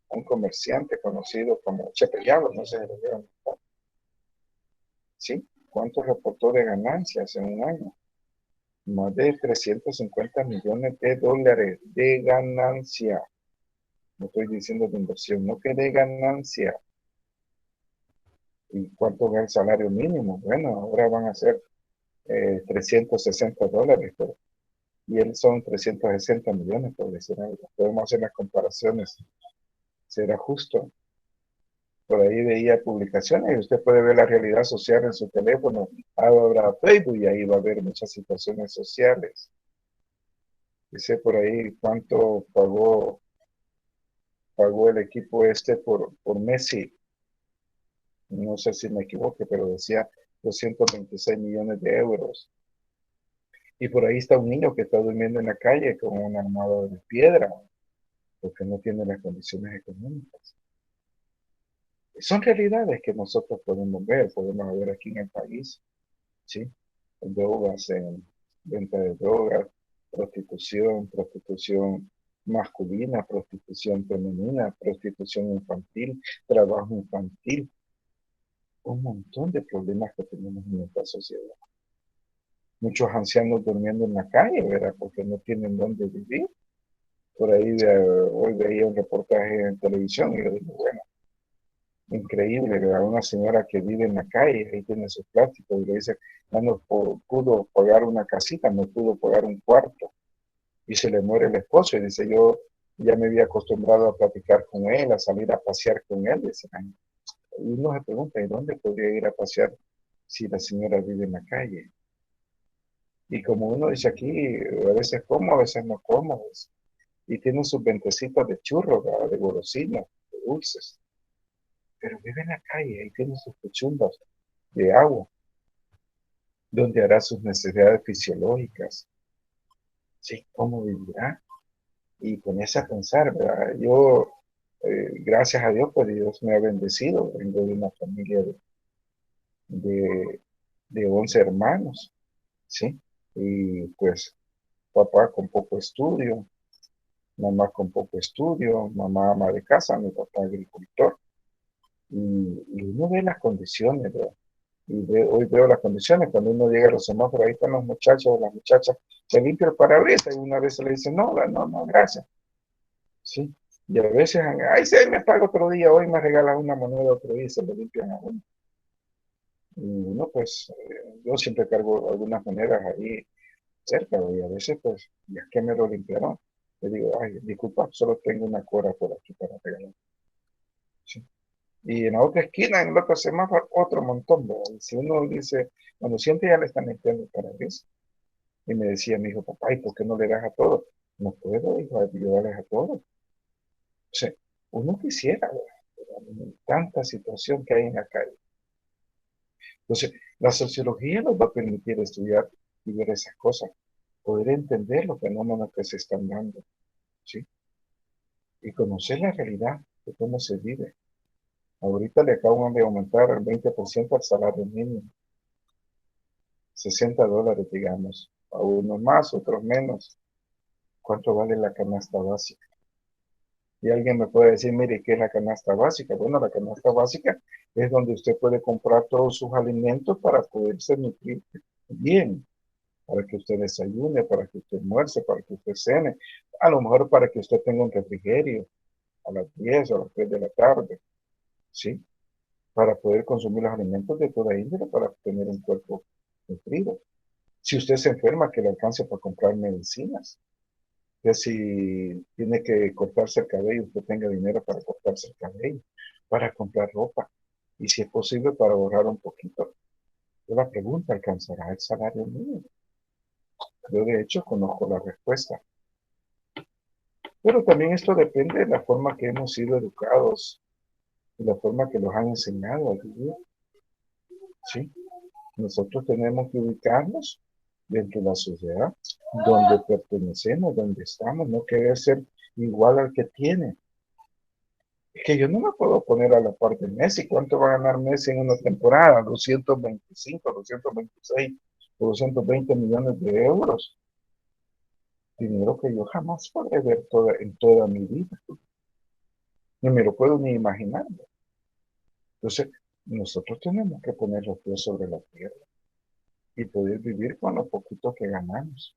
un comerciante conocido como Chepeyado, no sé si lo vieron. ¿Sí? ¿Cuánto reportó de ganancias en un año? Más de 350 millones de dólares de ganancia. No estoy diciendo de inversión, no que de ganancia. ¿Y cuánto va el salario mínimo? Bueno, ahora van a ser 360 dólares, pero, y él son 360 millones, por decir algo. Podemos hacer las comparaciones. ¿Será justo? Por ahí veía publicaciones y usted puede ver la realidad social en su teléfono. Abra Facebook y ahí va a ver muchas situaciones sociales. Dice por ahí cuánto pagó el equipo este por Messi. No sé si me equivoqué, pero decía 226 millones de euros. Y por ahí está un niño que está durmiendo en la calle con una almohada de piedra, porque no tiene las condiciones económicas. Son realidades que nosotros podemos ver aquí en el país, ¿sí? Drogas, venta de drogas, prostitución masculina, prostitución femenina, prostitución infantil, trabajo infantil, un montón de problemas que tenemos en nuestra sociedad. Muchos ancianos durmiendo en la calle, ¿verdad? Porque no tienen dónde vivir. Por ahí hoy veía un reportaje en televisión y yo digo, bueno, increíble, ¿verdad? Una señora que vive en la calle, ahí tiene sus plásticos y le dice, no pudo pagar una casita, no pudo pagar un cuarto. Y se le muere el esposo y dice, yo ya me había acostumbrado a platicar con él, a salir a pasear con él. Dice, y uno se pregunta, ¿y dónde podría ir a pasear si la señora vive en la calle? Y como uno dice aquí, a veces como, a veces no como. Y tiene sus ventecitas de churros, ¿verdad? De golosinas, de dulces. Pero vive en la calle y tiene sus cuchumbas de agua, donde hará sus necesidades fisiológicas. Sí, ¿cómo vivirá? Y ponerse a pensar, ¿verdad? Yo, gracias a Dios, pues Dios me ha bendecido. Vengo de una familia de, de 11 hermanos, ¿sí? Y pues papá con poco estudio, mamá con poco estudio, mamá ama de casa, mi papá agricultor. Y uno ve las condiciones, ¿verdad? Hoy veo las condiciones, cuando uno llega a los semáforos, ahí están los muchachos o las muchachas, se limpia el parabrisas y una vez se le dice, no, gracias. Sí. Y a veces, ay, sí, me paga otro día, hoy me regalan una moneda otro día y se lo limpian a uno. Y uno, pues, yo siempre cargo algunas monedas ahí cerca, y a veces, pues, ya que me lo limpiaron, le digo, ay, disculpa, solo tengo una cora por aquí para regalar. Sí. Y en la otra esquina, en el otro semáforo, otro montón, ¿verdad? Y si uno dice, cuando siempre ya le están limpiando el parabrisas, y me decía mi hijo, papá, ¿y por qué no le das a todos? No puedo, hijo, ayudarles a todos. O sea, uno quisiera, ¿verdad? Tanta situación que hay en la calle. Entonces, la sociología nos va a permitir estudiar y ver esas cosas, poder entender los fenómenos que se están dando, ¿sí? Y conocer la realidad de cómo se vive. Ahorita le acaban de aumentar el 20% al salario mínimo, 60 dólares, digamos, a unos más, otros menos. ¿Cuánto vale la canasta básica? Y alguien me puede decir, mire, ¿qué es la canasta básica? Bueno, la canasta básica es donde usted puede comprar todos sus alimentos para poderse nutrir bien, para que usted desayune, para que usted almuerce, para que usted cene, a lo mejor para que usted tenga un refrigerio a las 10 o a las 3 de la tarde, ¿sí? Para poder consumir los alimentos de toda índole para tener un cuerpo nutrido. Si usted se enferma, que le alcance para comprar medicinas. Que si tiene que cortarse el cabello, usted tenga dinero para cortarse el cabello, para comprar ropa, y si es posible para ahorrar un poquito. La pregunta, ¿alcanzará el salario mínimo? Yo de hecho conozco la respuesta. Pero también esto depende de la forma que hemos sido educados, de la forma que nos han enseñado a vivir. ¿Sí? Nosotros tenemos que ubicarnos dentro de la sociedad donde pertenecemos, donde estamos, no querer ser igual al que tiene. Es que yo no me puedo poner a la par de Messi. ¿Cuánto va a ganar Messi en una temporada? 225, 226 o 220 millones de euros. Dinero que yo jamás podré ver en toda mi vida. Ni me lo puedo ni imaginar. Entonces, nosotros tenemos que poner los pies sobre la tierra y poder vivir con lo poquito que ganamos.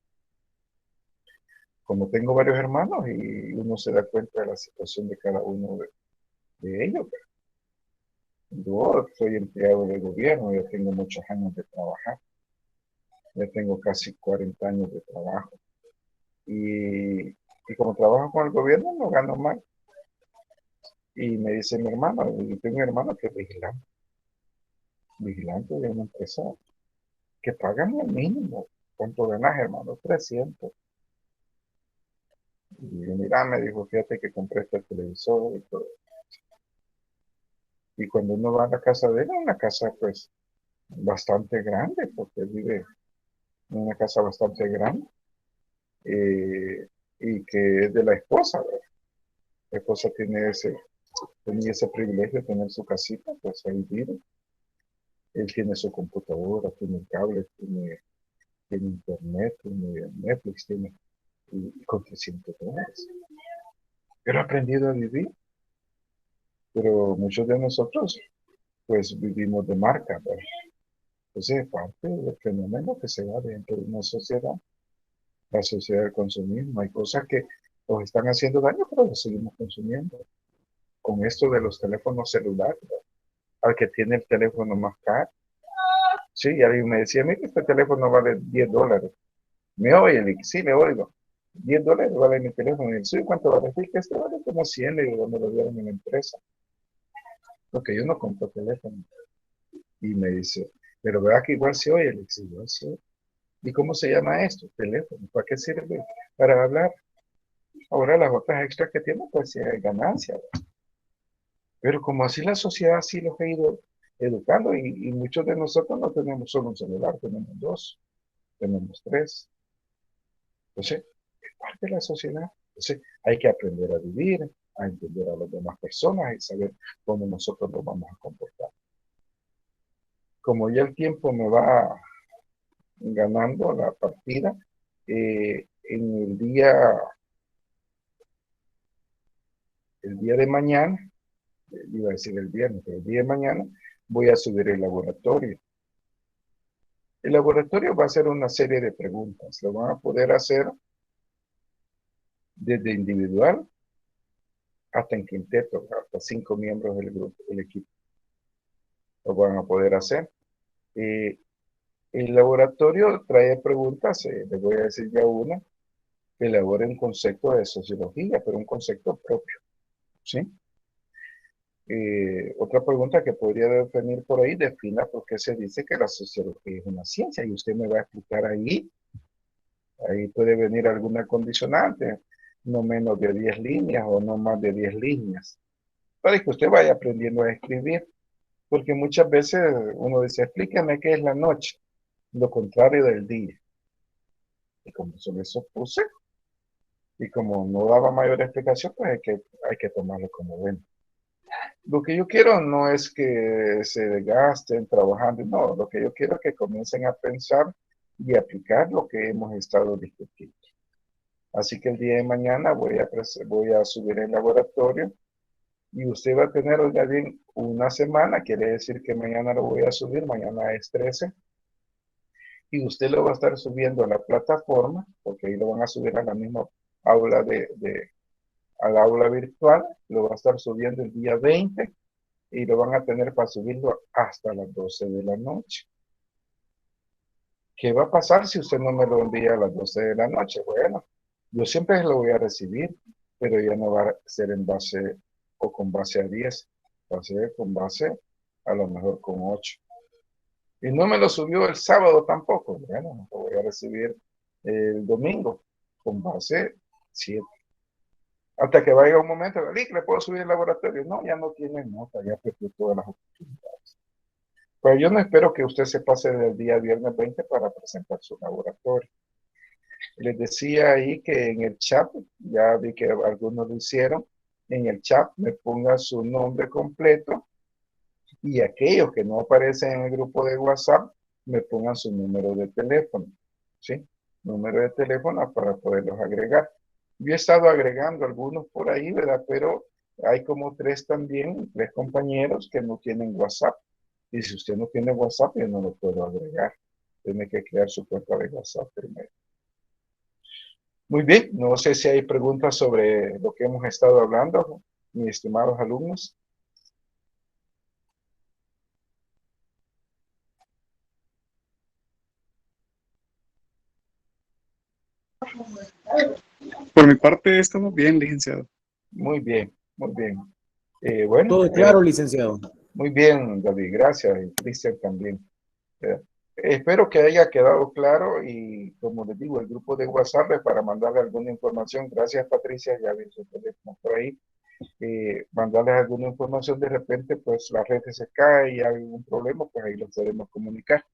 Como tengo varios hermanos y uno se da cuenta de la situación de cada uno de ellos. Yo soy empleado del gobierno, ya tengo muchos años de trabajar, ya tengo casi 40 años de trabajo. Y como trabajo con el gobierno, no gano mal. Y me dice mi hermano, y tengo un hermano que es vigilante de una empresa que pagan el mínimo. ¿Cuánto ganas, hermano? 300. Y mira, me dijo, fíjate que compré este televisor y todo. Y cuando uno va a la casa de él, es una casa pues bastante grande, porque vive en una casa bastante grande, y que es de la esposa, ¿verdad? La esposa tenía ese privilegio de tener su casita, pues ahí vive. Él tiene su computadora, tiene cable, tiene internet, tiene Netflix, y con $300. Pero ha aprendido a vivir, pero muchos de nosotros pues vivimos de marca, ¿verdad? Entonces es parte del fenómeno que se da dentro de una sociedad, la sociedad del consumismo. Hay cosas que nos están haciendo daño, pero las seguimos consumiendo. Con esto de los teléfonos celulares, ¿verdad? Al que tiene el teléfono más caro. Sí, alguien me decía, mira, este teléfono vale $10. ¿Me oye? Sí, le oigo. $10 vale mi teléfono. Y el suyo, ¿cuánto vale? Sí, que este vale como 100, le digo, me lo dieron en la empresa. Porque yo no compro teléfono. Y me dice, pero ¿verdad que igual se oye? Le digo, sí, igual se oye. ¿Y cómo se llama esto? Teléfono. ¿Para qué sirve? Para hablar. Ahora las otras extras que tiene, pues sí hay ganancia. Pero como así la sociedad sí los ha ido educando y muchos de nosotros no tenemos solo un celular, tenemos dos, tenemos tres. Entonces, es parte de la sociedad. Entonces, hay que aprender a vivir, a entender a las demás personas y saber cómo nosotros nos vamos a comportar. Como ya el tiempo me va ganando la partida, en el día de mañana, iba a decir el viernes, pero el día de mañana voy a subir el laboratorio. El laboratorio va a hacer una serie de preguntas. Lo van a poder hacer desde individual hasta en quinteto, hasta 5 miembros del grupo, del equipo. Lo van a poder hacer. El laboratorio trae preguntas, les voy a decir ya una, que elabore un concepto de sociología, pero un concepto propio, ¿sí? Otra pregunta que podría venir por ahí, defina por qué se dice que la sociología es una ciencia, y usted me va a explicar ahí puede venir alguna condicionante, no menos de 10 líneas o no más de 10 líneas, para que usted vaya aprendiendo a escribir, porque muchas veces uno dice, explíqueme qué es la noche, lo contrario del día. Y como sobre eso puse, y como no daba mayor explicación, pues hay que tomarlo como bueno. Lo que yo quiero no es que se desgasten trabajando, no, lo que yo quiero es que comiencen a pensar y aplicar lo que hemos estado discutiendo. Así que el día de mañana voy a subir el laboratorio y usted va a tener, oiga bien, una semana, quiere decir que mañana lo voy a subir, mañana es 13, y usted lo va a estar subiendo a la plataforma, porque ahí lo van a subir a la misma aula al aula virtual, lo va a estar subiendo el día 20 y lo van a tener para subirlo hasta las 12 de la noche. ¿Qué va a pasar si usted no me lo envía a las 12 de la noche? Bueno, yo siempre lo voy a recibir, pero ya no va a ser en base o con base a 10, va a ser con base a lo mejor con 8. Y no me lo subió el sábado tampoco. Bueno, lo voy a recibir el domingo con base 7. Hasta que vaya un momento, ¿le puedo subir el laboratorio? No, ya no tiene nota, ya perdió todas las oportunidades. Pero yo no espero que usted se pase del día viernes 20 para presentar su laboratorio. Les decía ahí que en el chat, ya vi que algunos lo hicieron, en el chat me ponga su nombre completo y aquellos que no aparecen en el grupo de WhatsApp me pongan su número de teléfono, ¿sí? Número de teléfono para poderlos agregar. Yo he estado agregando algunos por ahí, ¿verdad? Pero hay como 3 también, 3 compañeros que no tienen WhatsApp. Y si usted no tiene WhatsApp, yo no lo puedo agregar. Tiene que crear su cuenta de WhatsApp primero. Muy bien, no sé si hay preguntas sobre lo que hemos estado hablando, mis estimados alumnos. Por mi parte, estamos bien, licenciado. Muy bien, muy bien. Bueno, Todo claro, licenciado. muy bien, David, gracias. Y Cristian también. Espero que haya quedado claro y como les digo, el grupo de WhatsApp es para mandarle alguna información. Gracias, Patricia, ya vi su teléfono por ahí. Mandarles alguna información, de repente pues la red se cae y hay algún problema, pues ahí lo podemos comunicar,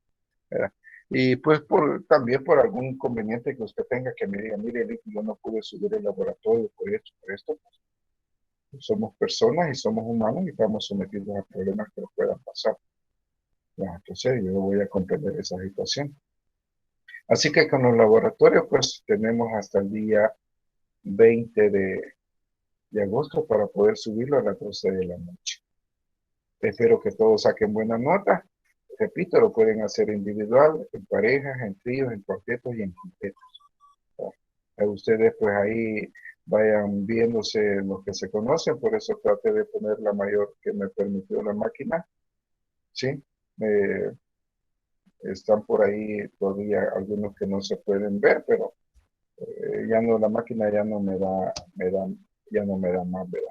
¿verdad? Y pues también por algún inconveniente que usted tenga que me diga, mire, Eric, yo no pude subir el laboratorio por esto, pues, somos personas y somos humanos y estamos sometidos a problemas que nos puedan pasar. Ya, entonces yo voy a comprender esa situación. Así que con los laboratorios pues tenemos hasta el día 20 de agosto para poder subirlo a las 12 de la noche. Espero que todos saquen buena nota. Repito, lo pueden hacer individual, en parejas, en tríos, en cuartetos y en quintetos. Ustedes pues ahí vayan viéndose los que se conocen, por eso traté de poner la mayor que me permitió la máquina. ¿Sí? Están por ahí todavía algunos que no se pueden ver, pero ya no, la máquina ya no ya no me da más, ¿verdad?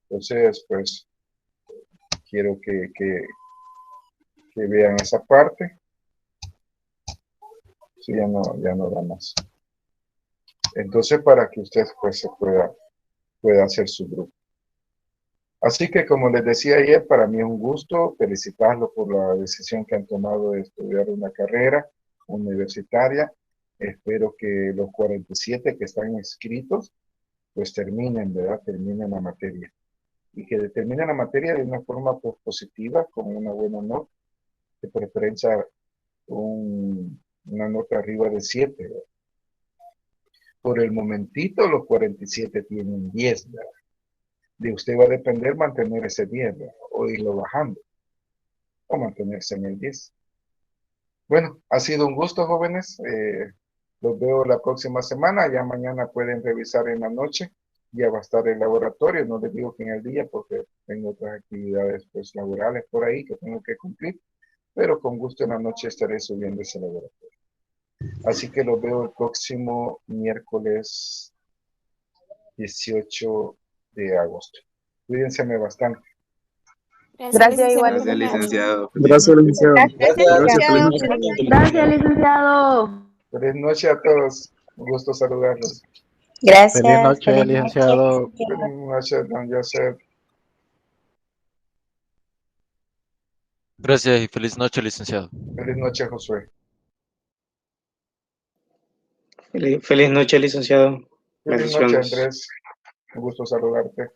Entonces, pues, quiero que vean esa parte. Sí, ya no da más. Entonces, para que usted pues pueda hacer su grupo. Así que, como les decía ayer, para mí es un gusto felicitarlos por la decisión que han tomado de estudiar una carrera universitaria. Espero que los 47 que están inscritos, pues terminen, ¿verdad? Terminen la materia. Y que terminen la materia de una forma pues, positiva, con una buena nota, de preferencia una nota arriba de 7, ¿verdad? Por el momentito, los 47 tienen 10, ¿verdad? De usted va a depender mantener ese 10, ¿verdad? O irlo bajando, o mantenerse en el 10. Bueno, ha sido un gusto, jóvenes. Los veo la próxima semana. Ya mañana pueden revisar en la noche. Ya va a estar el laboratorio. No les digo que en el día porque tengo otras actividades pues, laborales por ahí que tengo que cumplir. Pero con gusto en la noche estaré subiendo ese laboratorio. Así que los veo el próximo miércoles 18 de agosto. Cuídense bastante. Gracias, igual. Gracias, licenciado. Gracias, licenciado. Gracias, Gracias, licenciado. feliz noche. Gracias, licenciado. Feliz noche a todos. Un gusto saludarlos. Feliz Gracias, noche, feliz noche, licenciado. licenciado. Feliz noche, don Joseph. Gracias y feliz noche, licenciado. Feliz noche, Josué. Feliz noche, licenciado. Feliz noche, Bendiciones. Andrés. Un gusto saludarte.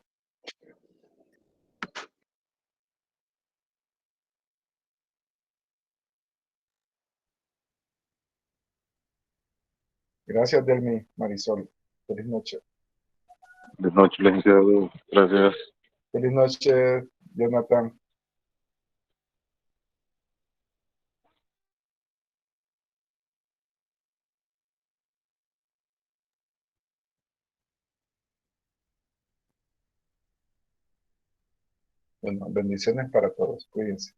Gracias, Delmi, Marisol. Feliz noche. Buenas noches, licenciado. Gracias. Feliz noche, Jonathan. Bueno, bendiciones para todos. Cuídense.